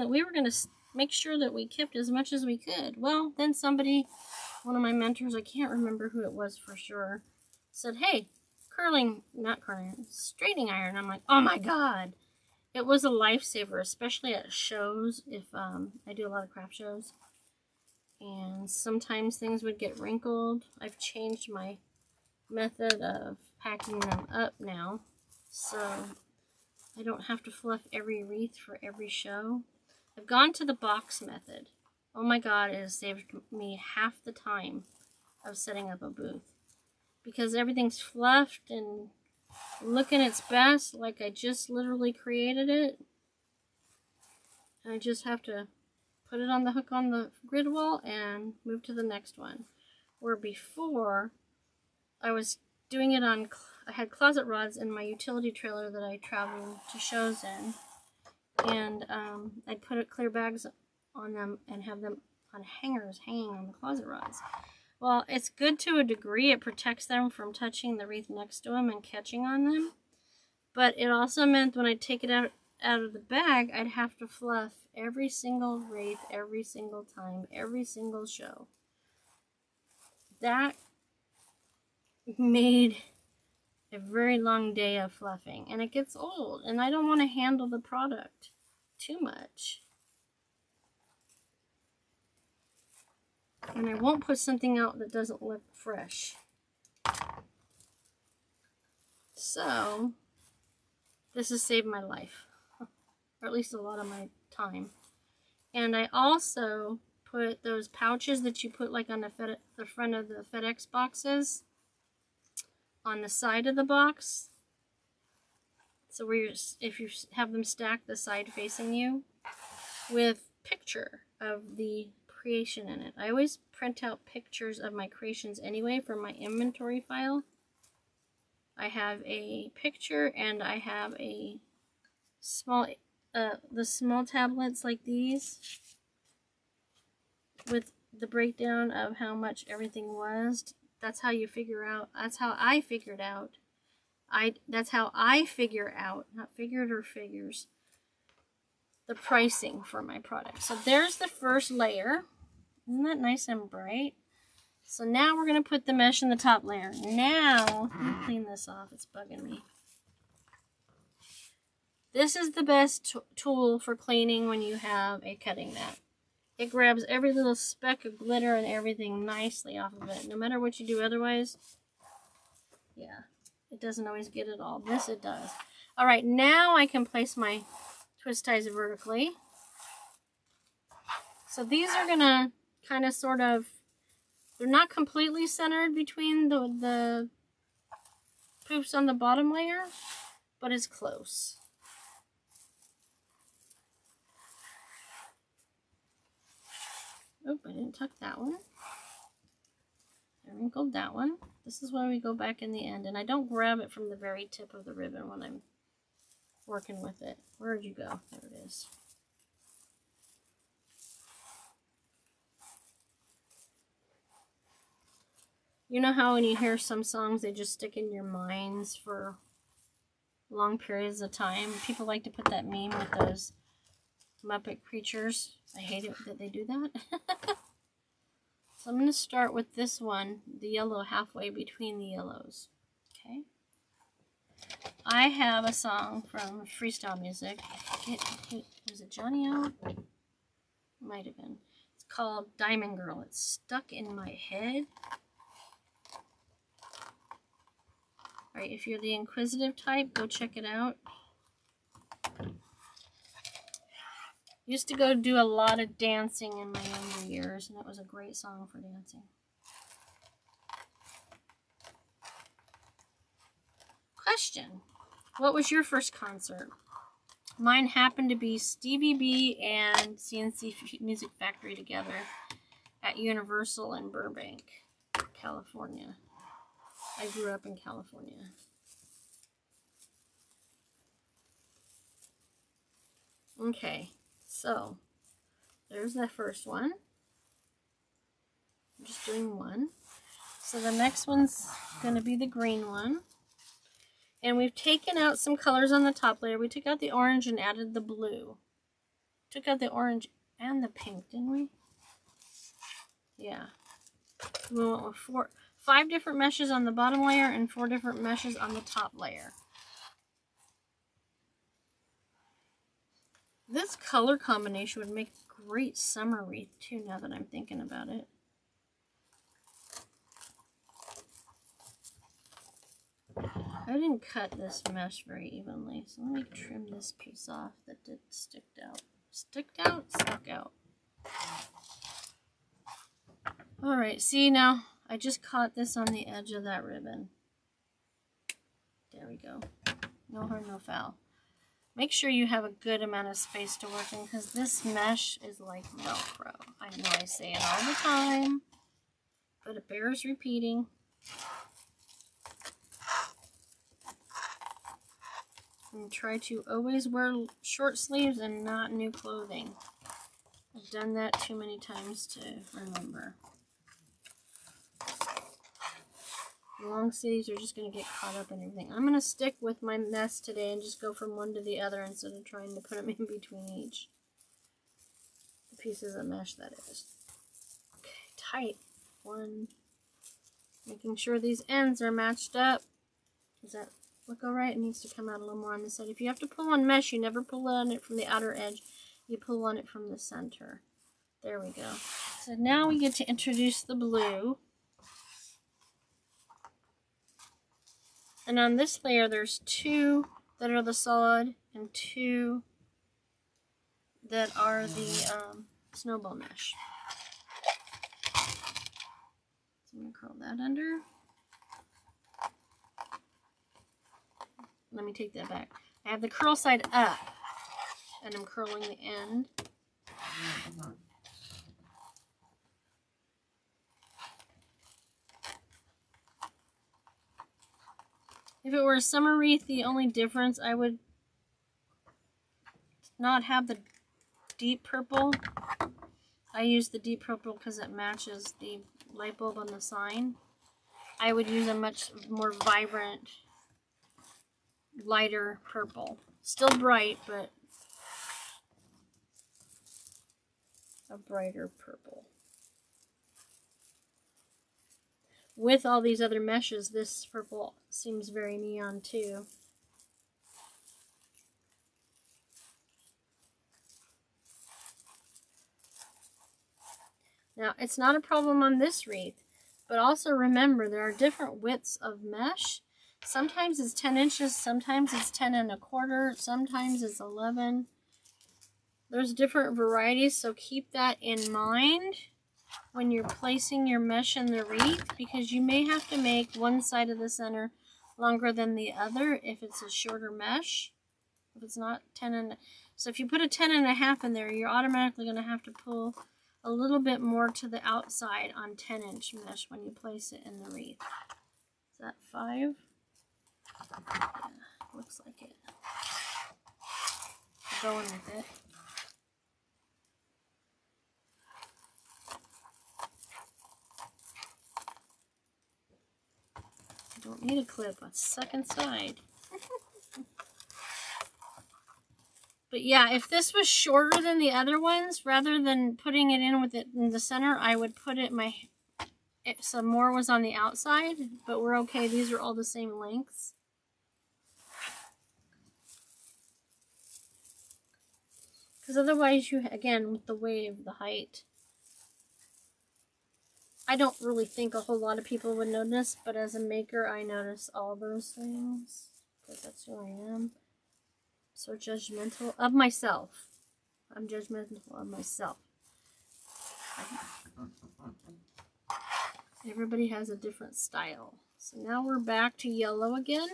we were gonna make sure that we kept as much as we could. Well, then somebody, one of my mentors, I can't remember who it was for sure, said, "Hey, straightening iron." I'm like, oh my god. It was a lifesaver, especially at shows, if I do a lot of craft shows. And sometimes things would get wrinkled. I've changed my method of packing them up now, so I don't have to fluff every wreath for every show. I've gone to the box method. Oh my god, it has saved me half the time of setting up a booth. Because everything's fluffed and looking its best, like I just literally created it. And I just have to put it on the hook on the grid wall and move to the next one. Where before, I was doing it on, I had closet rods in my utility trailer that I traveled to shows in. And I'd put clear bags on them and have them on hangers hanging on the closet rods. Well, it's good to a degree. It protects them from touching the wreath next to them and catching on them. But it also meant when I take it out of the bag, I'd have to fluff every single wreath, every single time, every single show. That made a very long day of fluffing, and it gets old, and I don't want to handle the product too much. And I won't put something out that doesn't look fresh. So, this has saved my life, or at least a lot of my time. And I also put those pouches that you put like on the front of the FedEx boxes on the side of the box. So where if you have them stacked the side facing you, with picture of the creation in it. I always print out pictures of my creations anyway for my inventory file. I have a picture and I have a small, the small tablets like these with the breakdown of how much everything was. That's how you figure out, that's how I figured out. That's how I figure out, not figured or figures, the pricing for my product. So there's the first layer. Isn't that nice and bright? So now we're going to put the mesh in the top layer. Now, let me clean this off. It's bugging me. This is the best tool for cleaning when you have a cutting mat. It grabs every little speck of glitter and everything nicely off of it. No matter what you do otherwise, yeah, it doesn't always get it all. This it does. Alright, now I can place my twist ties vertically. So these are going to kind of sort of, they're not completely centered between the poofs on the bottom layer, but it's close. Oh, I didn't tuck that one. I wrinkled that one. This is why we go back in the end, and I don't grab it from the very tip of the ribbon when I'm working with it. Where'd you go? There it is. You know how when you hear some songs, they just stick in your minds for long periods of time? People like to put that meme with those Muppet creatures. I hate it that they do that. So I'm going to start with this one, the yellow halfway between the yellows. Okay. I have a song from Freestyle Music. Was it Johnny O? Might have been. It's called Diamond Girl. It's stuck in my head. Alright, if you're the inquisitive type, go check it out. Used to go do a lot of dancing in my younger years, and it was a great song for dancing. Question. What was your first concert? Mine happened to be Stevie B and CNC Music Factory together at Universal in Burbank, California. I grew up in California. Okay, so there's the first one. I'm just doing one. So the next one's going to be the green one. And we've taken out some colors on the top layer. We took out the orange and added the blue. Took out the orange and the pink, didn't we? Yeah. We went with 5 different meshes on the bottom layer and 4 different meshes on the top layer. This color combination would make a great summer wreath too, now that I'm thinking about it. I didn't cut this mesh very evenly, so let me trim this piece off that did stick out. Sticked out? Stuck out. Alright, see now, I just caught this on the edge of that ribbon. There we go. No harm, no foul. Make sure you have a good amount of space to work in, because this mesh is like Velcro. I know I say it all the time, but it bears repeating. And try to always wear short sleeves and not new clothing. I've done that too many times to remember. Long sleeves are just going to get caught up in everything. I'm going to stick with my mess today and just go from one to the other instead of trying to put them in between each. The pieces of mesh, that is. Okay, tight. One. Making sure these ends are matched up. Does that look alright? It needs to come out a little more on this side. If you have to pull on mesh, you never pull on it from the outer edge. You pull on it from the center. There we go. So now we get to introduce the blue. And on this layer, there's 2 that are the solid and 2 that are the snowball mesh. So I'm going to curl that under. Let me take that back. I have the curl side up, and I'm curling the end. If it were a summer wreath, the only difference, I would not have the deep purple. I use the deep purple because it matches the light bulb on the sign. I would use a much more vibrant, lighter purple. Still bright, but a brighter purple. With all these other meshes, this purple seems very neon too. Now, it's not a problem on this wreath, but also remember there are different widths of mesh. Sometimes it's 10 inches, sometimes it's 10 1/4, sometimes it's 11. There's different varieties, so keep that in mind when you're placing your mesh in the wreath, because you may have to make one side of the center longer than the other if it's a shorter mesh. If it's not 10 so if you put a 10 1/2 in there, you're automatically going to have to pull a little bit more to the outside on 10-inch mesh when you place it in the wreath. Is that 5? Yeah, looks like it. Going with it. Don't need a clip, a second side. But yeah, if this was shorter than the other ones, rather than putting it in with it in the center, I would put it some more was on the outside, but we're okay. These are all the same lengths. Because otherwise, again, with the wave, the height, I don't really think a whole lot of people would notice, but as a maker, I notice all those things, because that's who I am. So judgmental of myself. I'm judgmental of myself. Everybody has a different style. So now we're back to yellow again.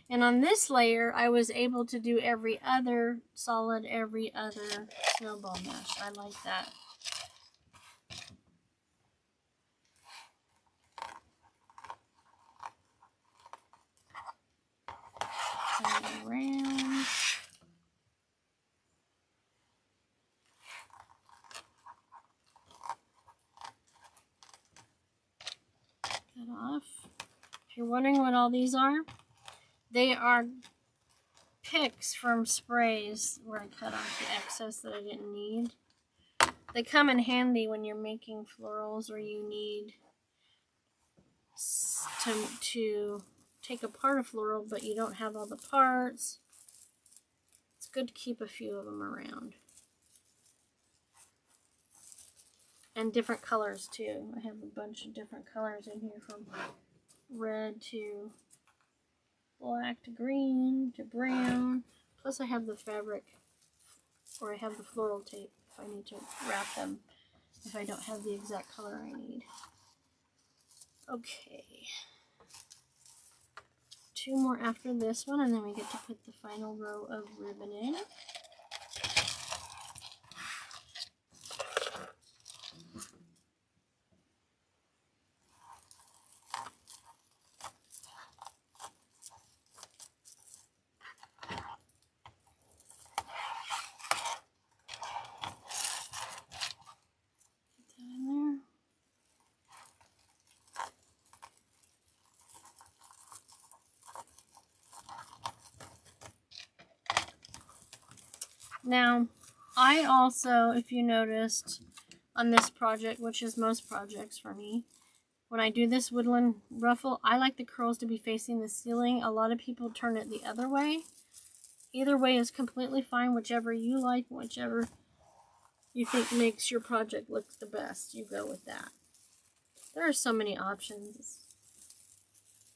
And on this layer, I was able to do every other solid, every other snowball mesh. I like that. that off. If you're wondering what all these are, they are picks from sprays where I cut off the excess that I didn't need. They come in handy when you're making florals or you need to take apart a floral but you don't have all the parts. It's good to keep a few of them around. And different colors too. I have a bunch of different colors in here, from red to black to green to brown. Plus I have the fabric, or I have the floral tape if I need to wrap them, if I don't have the exact color I need. Okay. 2 more after this one, and then we get to put the final row of ribbon in. Now, I also, if you noticed on this project, which is most projects for me, when I do this woodland ruffle, I like the curls to be facing the ceiling. A lot of people turn it the other way. Either way is completely fine, whichever you like, whichever you think makes your project look the best, you go with that. There are so many options. It's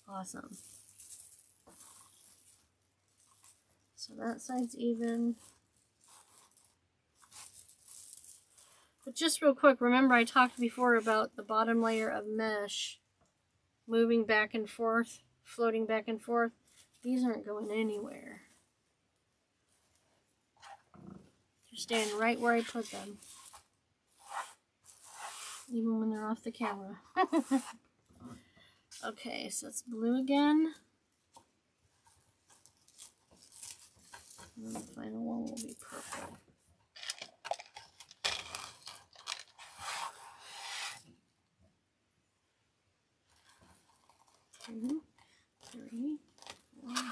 awesome. So that side's even. But just real quick, remember I talked before about the bottom layer of mesh moving back and forth, floating back and forth. These aren't going anywhere. They're staying right where I put them. Even when they're off the camera. Okay, so it's blue again. And then the final one will be purple. 2, 3, 4, 5.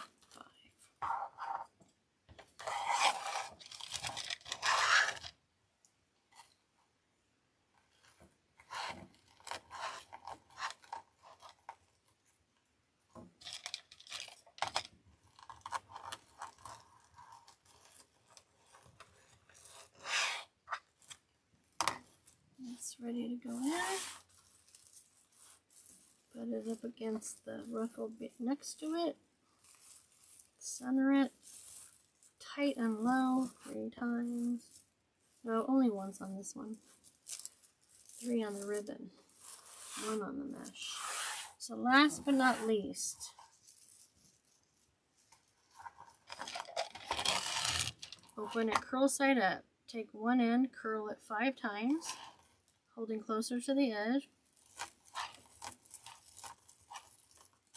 It's ready to go in. Put it up against the ruffle bit next to it. Center it. Tight and low 3 times. No, only once on this one. 3 on the ribbon. 1 on the mesh. So last but not least, open it curl side up. Take one end, curl it 5 times, holding closer to the edge.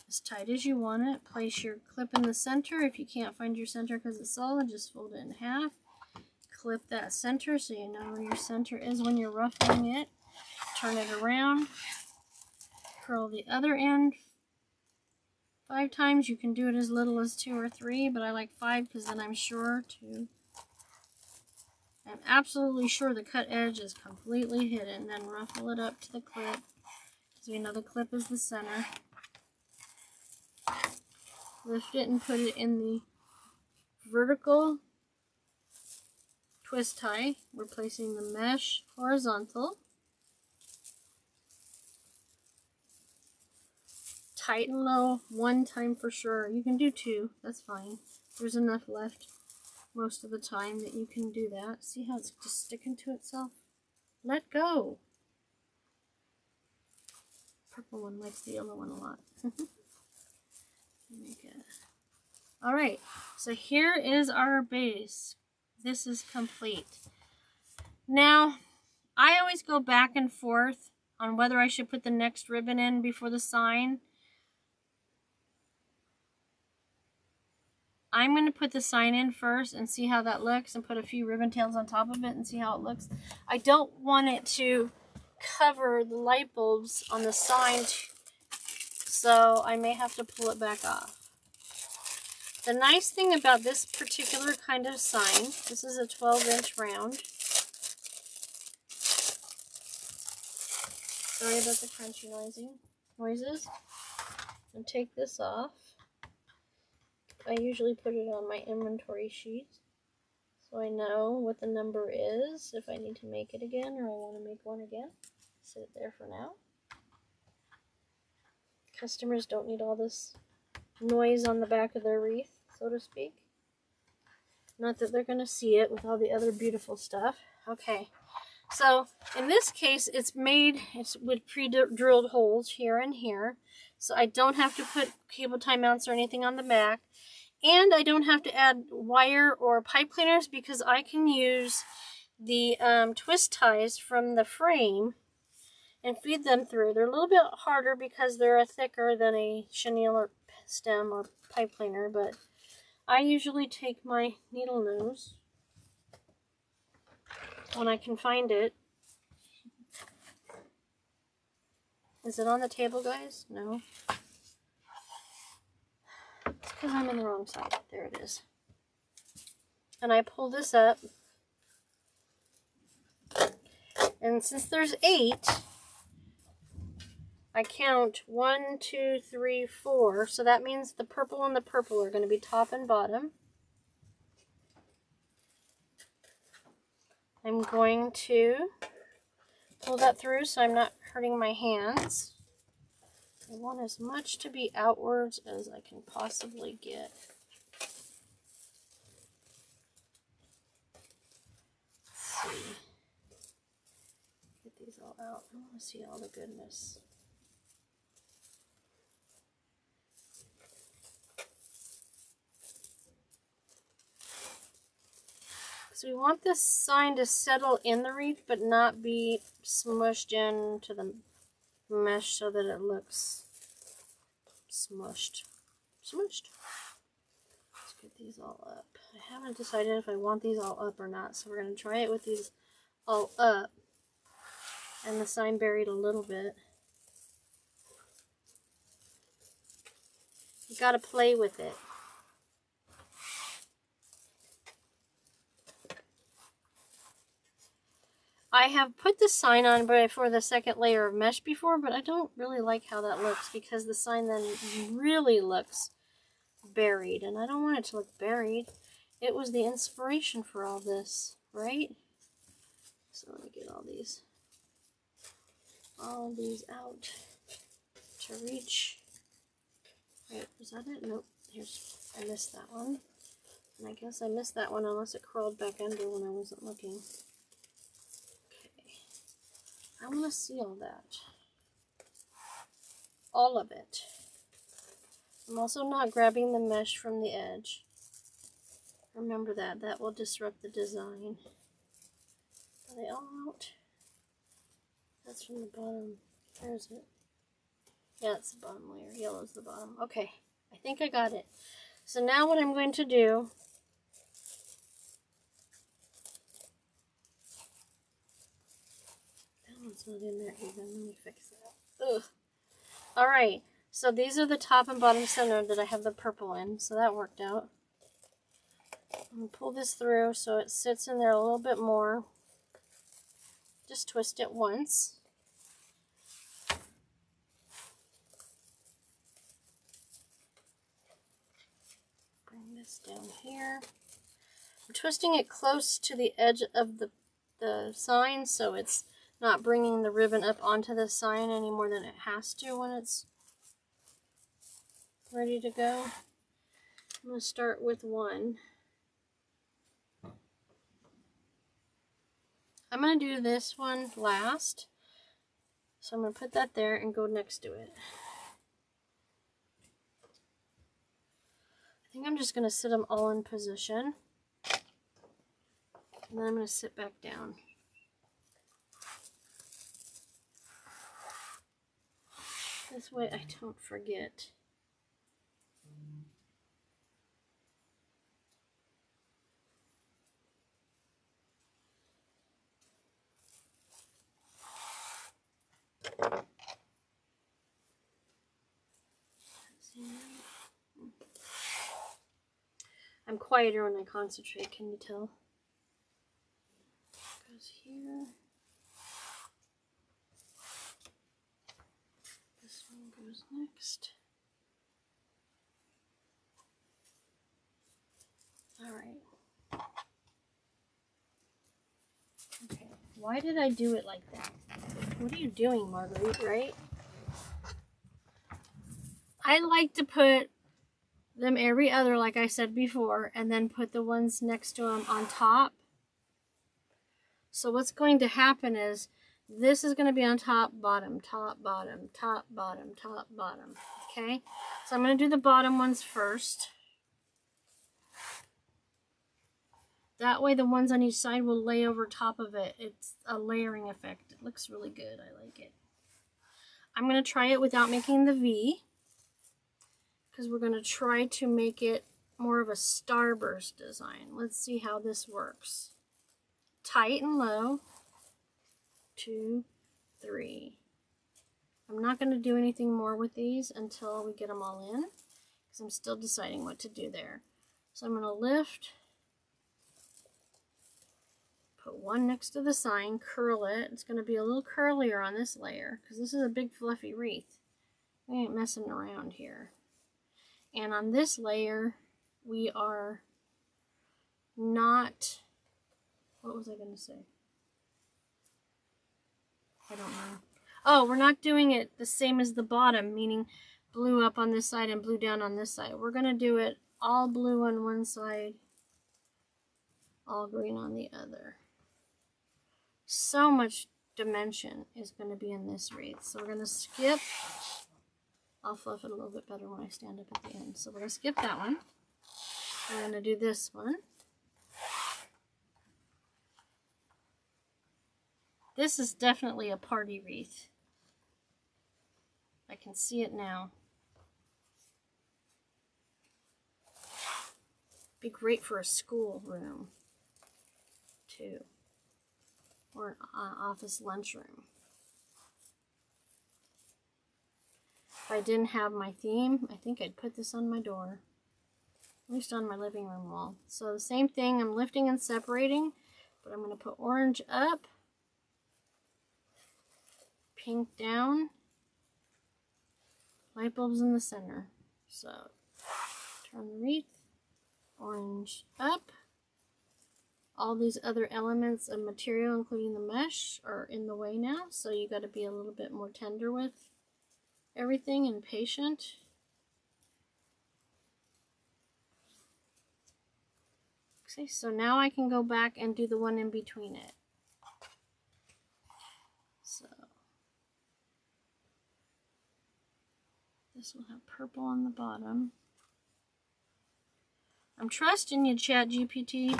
As tight as you want it. Place your clip in the center. If you can't find your center because it's solid, just fold it in half. Clip that center so you know where your center is when you're ruffling it. Turn it around. Curl the other end 5 times. You can do it as little as 2 or 3, but I like 5 because then I'm absolutely sure the cut edge is completely hidden. Then ruffle it up to the clip because we know the clip is the center. Lift it and put it in the vertical twist tie. We're placing the mesh horizontal. Tight and low 1 time for sure. You can do 2, that's fine. There's enough left most of the time that you can do that. See how it's just sticking to itself? Let go. Purple one likes the yellow one a lot. Make it. Alright, so here is our base. This is complete. Now, I always go back and forth on whether I should put the next ribbon in before the sign. I'm going to put the sign in first and see how that looks and put a few ribbon tails on top of it and see how it looks. I don't want it to cover the light bulbs on the sign so I may have to pull it back off. The nice thing about this particular kind of sign, this is a 12-inch round. Sorry about the crunchy noises. And take this off. I usually put it on my inventory sheet so I know what the number is if I need to make it again or I want to make one again. Set it there for now. Customers don't need all this noise on the back of their wreath, so to speak. Not that they're going to see it with all the other beautiful stuff. Okay, so in this case, it's with pre-drilled holes here and here. So I don't have to put cable tie mounts or anything on the back. And I don't have to add wire or pipe cleaners because I can use the twist ties from the frame and feed them through. They're a little bit harder because they're thicker than a chenille or stem or pipe cleaner, but I usually take my needle nose when I can find it. Is it on the table, guys? No. It's because I'm in the wrong side. There it is. And I pull this up. And since there's 8, I count 1, 2, 3, 4. So that means the purple and the purple are going to be top and bottom. I'm going to pull that through so I'm not hurting my hands. I want as much to be outwards as I can possibly get. Let's see. Get these all out. I want to see all the goodness. So we want this sign to settle in the wreath but not be smushed into the mesh so that it looks smushed. Let's get these all up. I haven't decided if I want these all up or not, so we're going to try it with these all up and the sign buried a little bit. You got to play with it. I have put the sign on for the second layer of mesh before, but I don't really like how that looks because the sign then really looks buried, and I don't want it to look buried. It was the inspiration for all this, right? So let me get all these out to reach. Wait, was that it? Nope. I missed that one. And I guess I missed that one unless it crawled back under when I wasn't looking. I want to see all that. All of it. I'm also not grabbing the mesh from the edge. Remember that. That will disrupt the design. Are they all out? That's from the bottom. Where is it? Yeah, it's the bottom layer. Yellow's the bottom. Okay. I think I got it. So now what I'm going to do... It's not in there even. Let me fix that. Ugh. Alright, so these are the top and bottom center that I have the purple in, so that worked out. I'm going to pull this through so it sits in there a little bit more. Just twist it once. Bring this down here. I'm twisting it close to the edge of the sign so it's not bringing the ribbon up onto the sign any more than it has to when it's ready to go. I'm going to start with one. I'm going to do this one last. So I'm going to put that there and go next to it. I think I'm just going to sit them all in position. And then I'm going to sit back down. This way I don't forget. I'm quieter when I concentrate, can you tell? Goes here. This one goes next. All right. Okay. Why did I do it like that? What are you doing, Marguerite, right? I like to put them every other, like I said before, and then put the ones next to them on top. So what's going to happen is this is going to be on top, bottom, top, bottom, top, bottom, top, bottom. Okay? So I'm going to do the bottom ones first. That way the ones on each side will lay over top of it. It's a layering effect. It looks really good. I like it. I'm going to try it without making the V, because we're going to try to make it more of a starburst design. Let's see how this works. Tight and low. 2, 3. I'm not going to do anything more with these until we get them all in, because I'm still deciding what to do there. So I'm going to lift, put one next to the sign, curl it. It's going to be a little curlier on this layer, because this is a big fluffy wreath. We ain't messing around here. And on this layer, we are not, what was I going to say? I don't know. Oh, we're not doing it the same as the bottom, meaning blue up on this side and blue down on this side. We're going to do it all blue on one side, all green on the other. So much dimension is going to be in this wreath. So we're going to skip. I'll fluff it a little bit better when I stand up at the end. So we're going to skip that one. We're going to do this one. This is definitely a party wreath. I can see it now. Be great for a school room, too. Or an office lunchroom. If I didn't have my theme, I think I'd put this on my door. At least on my living room wall. So the same thing, I'm lifting and separating, but I'm going to put orange up, pink down, light bulbs in the center. So turn the wreath, orange up. All these other elements of material, including the mesh, are in the way now, so you got to be a little bit more tender with everything and patient. Okay, so now I can go back and do the one in between it. So this will have purple on the bottom. I'm trusting you, ChatGPT.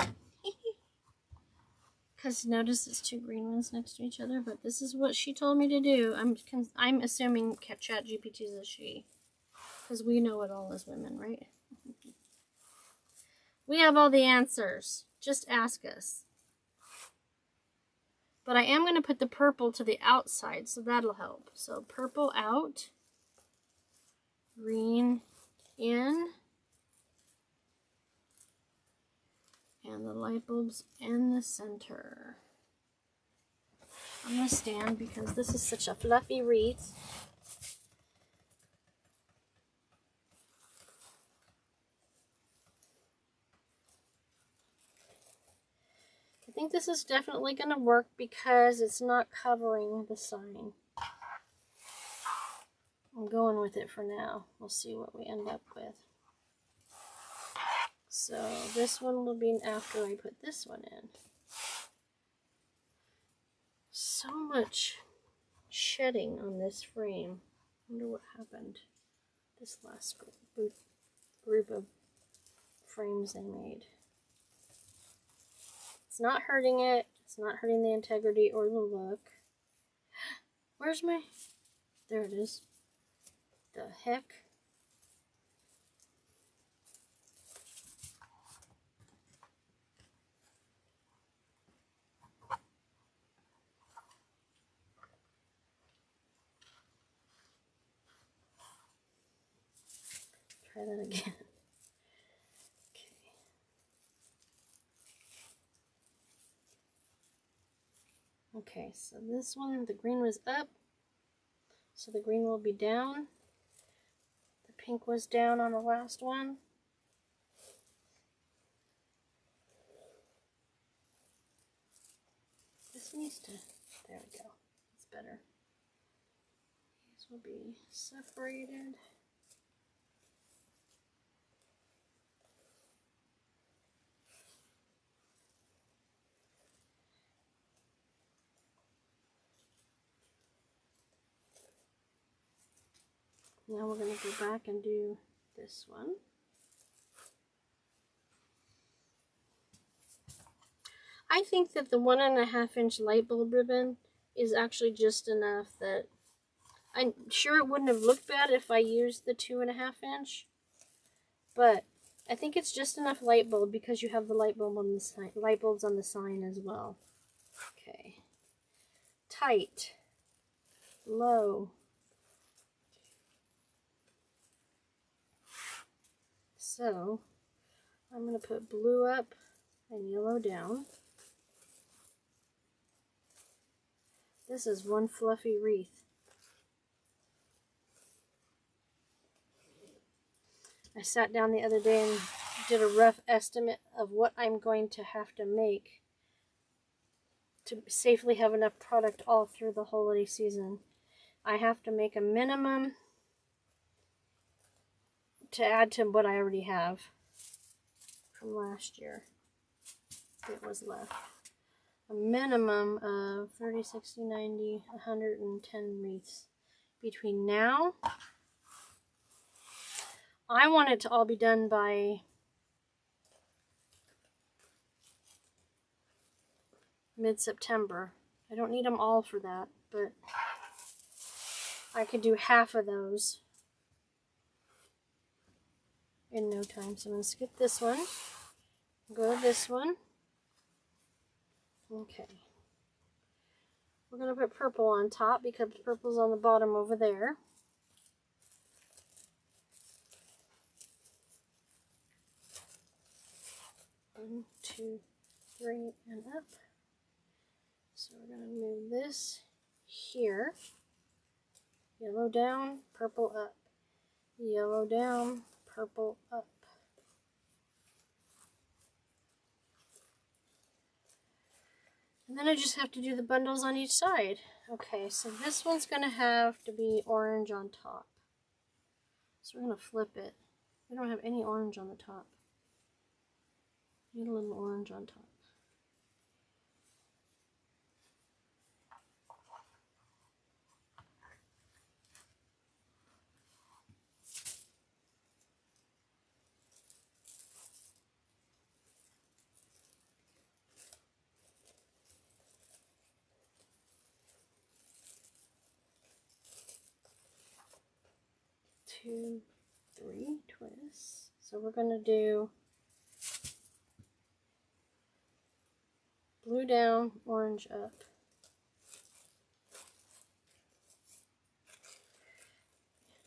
Because notice it's two green ones next to each other, but this is what she told me to do. I'm assuming ChatGPT is a she. Because we know it all as women, right? We have all the answers. Just ask us. But I am going to put the purple to the outside, so that'll help. So purple out, green in, and the light bulbs in the center. I'm going to stand because this is such a fluffy wreath. I think this is definitely going to work because it's not covering the sign. I'm going with it for now. We'll see what we end up with. So this one will be after I put this one in. So much shedding on this frame. I wonder what happened this last group of frames they made. It's not hurting it. It's not hurting the integrity or the look. Where's my... There it is. The heck? Try that again. Okay. Okay, so this one, the green was up, so the green will be down. The pink was down on the last one. This needs to, there we go, it's better. These will be separated. Now we're going to go back and do this one. I think that the 1.5 inch light bulb ribbon is actually just enough that I'm sure it wouldn't have looked bad if I used the 2.5 inch, but I think it's just enough light bulb because you have the light bulb on the sign, light bulbs on the sign as well. Okay, tight, low. So I'm going to put blue up and yellow down. This is one fluffy wreath. I sat down the other day and did a rough estimate of what I'm going to have to make to safely have enough product all through the holiday season. I have to make a minimum to add to what I already have from last year. It was left. A minimum of 30, 60, 90, 110 wreaths. Between now, I want it to all be done by mid-September. I don't need them all for that, but I could do half of those in no time. So I'm going to skip this one, go to this one. Okay. We're going to put purple on top because purple's on the bottom over there. One, two, three, and up. So we're going to move this here. Yellow down, purple up. Yellow down, purple up. And then I just have to do the bundles on each side. Okay, so this one's going to have to be orange on top. So we're going to flip it. We don't have any orange on the top. Need a little orange on top. Two, three twists. So we're going to do blue down, orange up.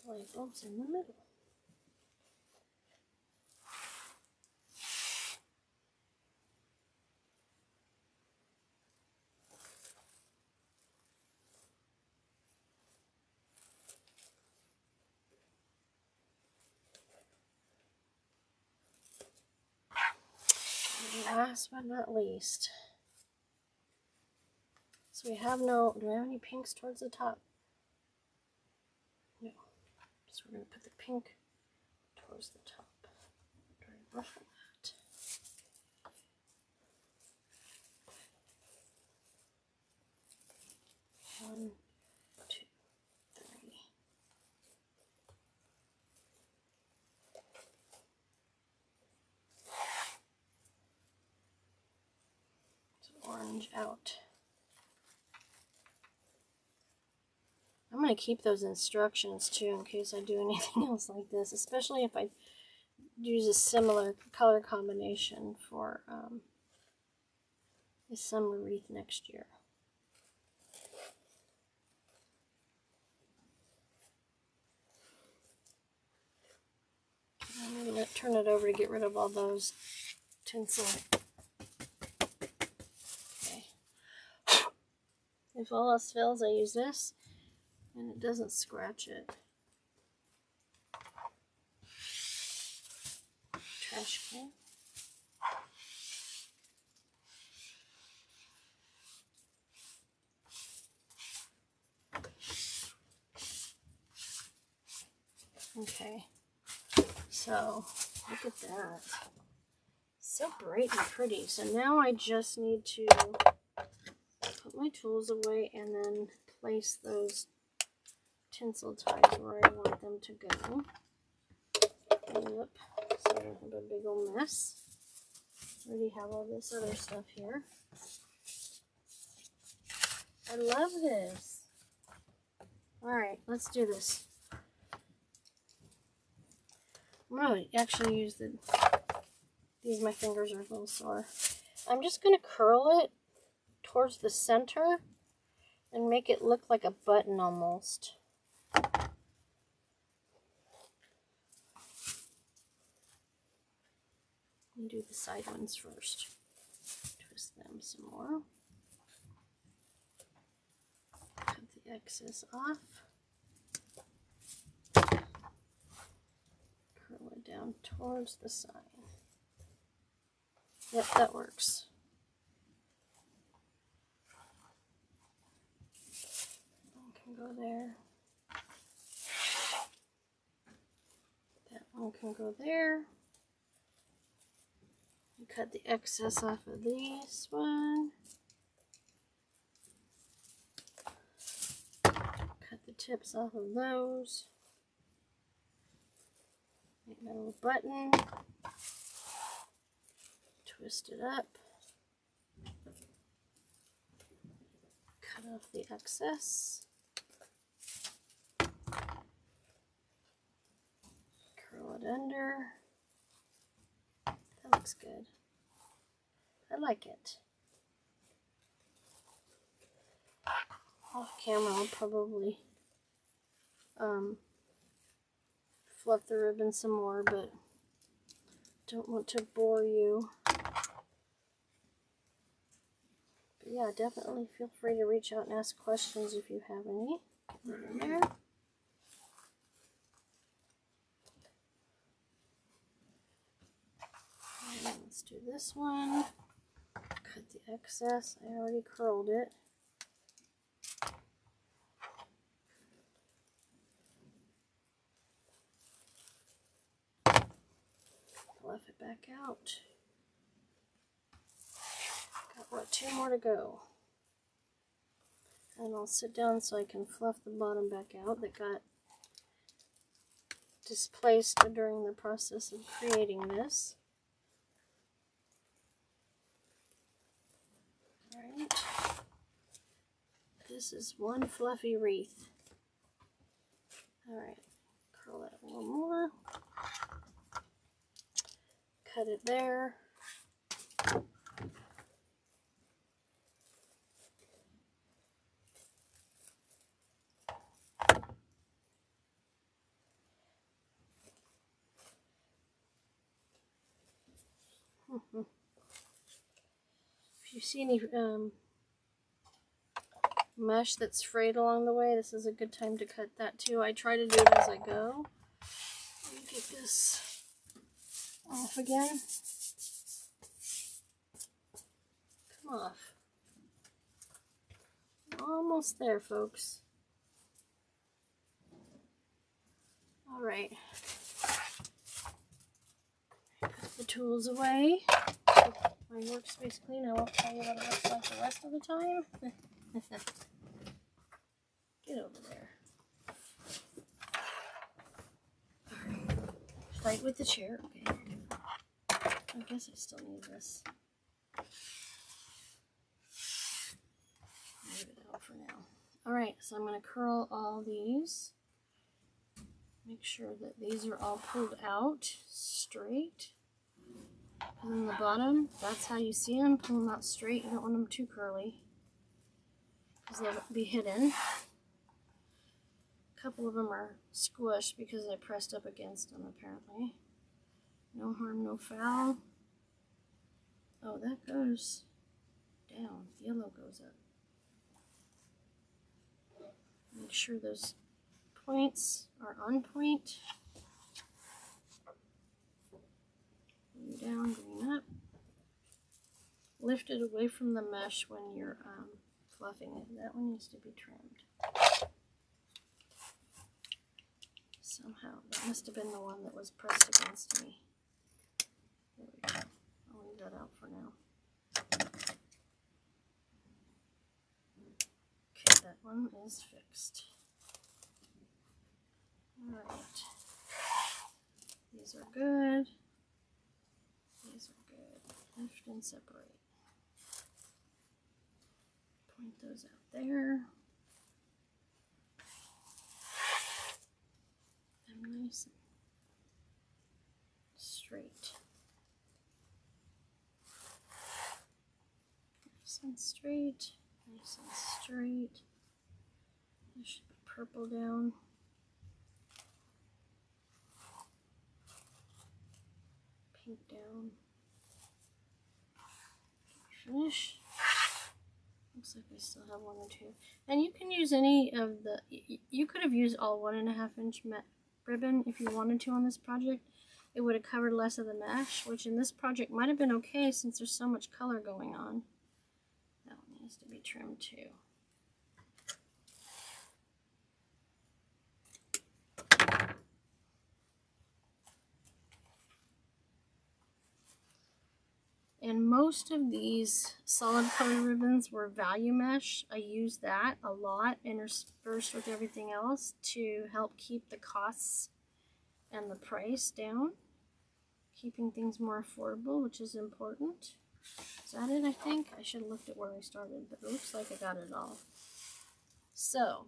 Light bulbs in the middle. And last but not least, so we have no, do I have any pinks towards the top? No. So we're going to put the pink towards the top. Try to ruffle that. One, two, three. So orange out. I'm going to keep those instructions too in case I do anything else like this, especially if I use a similar color combination for a summer wreath next year. I'm going to turn it over to get rid of all those tinsel. Okay. If all else fails, I use this, and it doesn't scratch it. Trash can. Okay, so look at that. So bright and pretty. So now I just need to put my tools away and then place those tinsel ties where I want them to go. Yep, so I don't have a big old mess. Already have all this other stuff here. I love this. Alright, let's do this. I'm going to actually use my fingers are a little sore. I'm just going to curl it towards the center and make it look like a button almost. And do the side ones first. Twist them some more. Cut the excess off. Curl it down towards the side. Yep, that works. One can go there. That one can go there. And cut the excess off of this one. Cut the tips off of those. Make my little button. Twist it up. Cut off the excess. Curl it under. That looks good. I like it. Off camera I'll probably fluff the ribbon some more, but don't want to bore you. But yeah, definitely feel free to reach out and ask questions if you have any. Get that in there. And let's do this one. Cut the excess. I already curled it. Fluff it back out. Got what, 2 more to go. And I'll sit down so I can fluff the bottom back out that got displaced during the process of creating this. Alright. This is one fluffy wreath. Alright, curl that a little more. Cut it there. If you see any mesh that's frayed along the way, this is a good time to cut that too. I try to do it as I go. Let me get this off again. Come off. Almost there, folks. Alright. Put the tools away. Keep my workspace clean. I won't tell you what it looks like the rest of the time. Get over there. Alright. Fight with the chair. Okay. I guess I still need this. Leave it out for now. Alright, so I'm going to curl all these. Make sure that these are all pulled out straight. And then the bottom, that's how you see them. Pull them out straight. You don't want them too curly, because they'll be hidden. A couple of them are squished because I pressed up against them, apparently. No harm, no foul. Oh, that goes down. Yellow goes up. Make sure those points are on point. Green down, green up. Lift it away from the mesh when you're fluffing it. That one needs to be trimmed. Somehow, that must have been the one that was pressed against me. There we go. I'll leave that out for now. Okay, that one is fixed. Alright. These are good. These are good. Lift and separate. Point those out there. And nice and straight. Nice and straight. Nice and straight. There should be purple down. Pink down. Finish. Looks like we still have one or two. And you can use any of the, you could have used all 1.5 inch ribbon if you wanted to on this project. It would have covered less of the mesh, which in this project might have been okay since there's so much color going on. That one needs to be trimmed too. And most of these solid color ribbons were value mesh. I use that a lot interspersed with everything else to help keep the costs and the price down. Keeping things more affordable, which is important. Is that it, I think? I should have looked at where I started, but it looks like I got it all. So,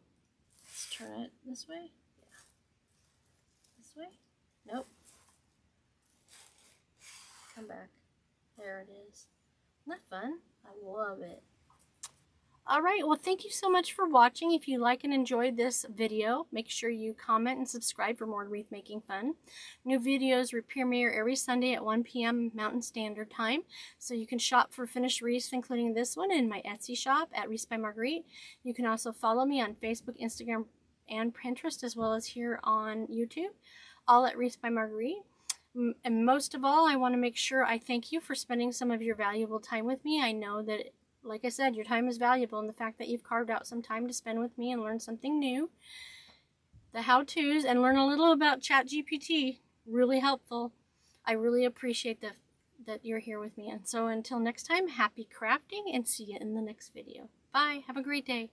let's turn it this way. Yeah. This way? Nope. Come back. There it is. Isn't that fun? I love it. Alright, well thank you so much for watching. If you like and enjoyed this video, make sure you comment and subscribe for more wreath making fun. New videos premiere every Sunday at 1 p.m. Mountain Standard Time. So you can shop for finished wreaths, including this one, in my Etsy shop at Wreaths by Marguerite. You can also follow me on Facebook, Instagram, and Pinterest, as well as here on YouTube, all at Wreaths by Marguerite. And most of all, I want to make sure I thank you for spending some of your valuable time with me. I know that, like I said, your time is valuable, and the fact that you've carved out some time to spend with me and learn something new, the how-tos, and learn a little about ChatGPT, really helpful. I really appreciate that you're here with me. And so until next time, happy crafting, and see you in the next video. Bye. Have a great day.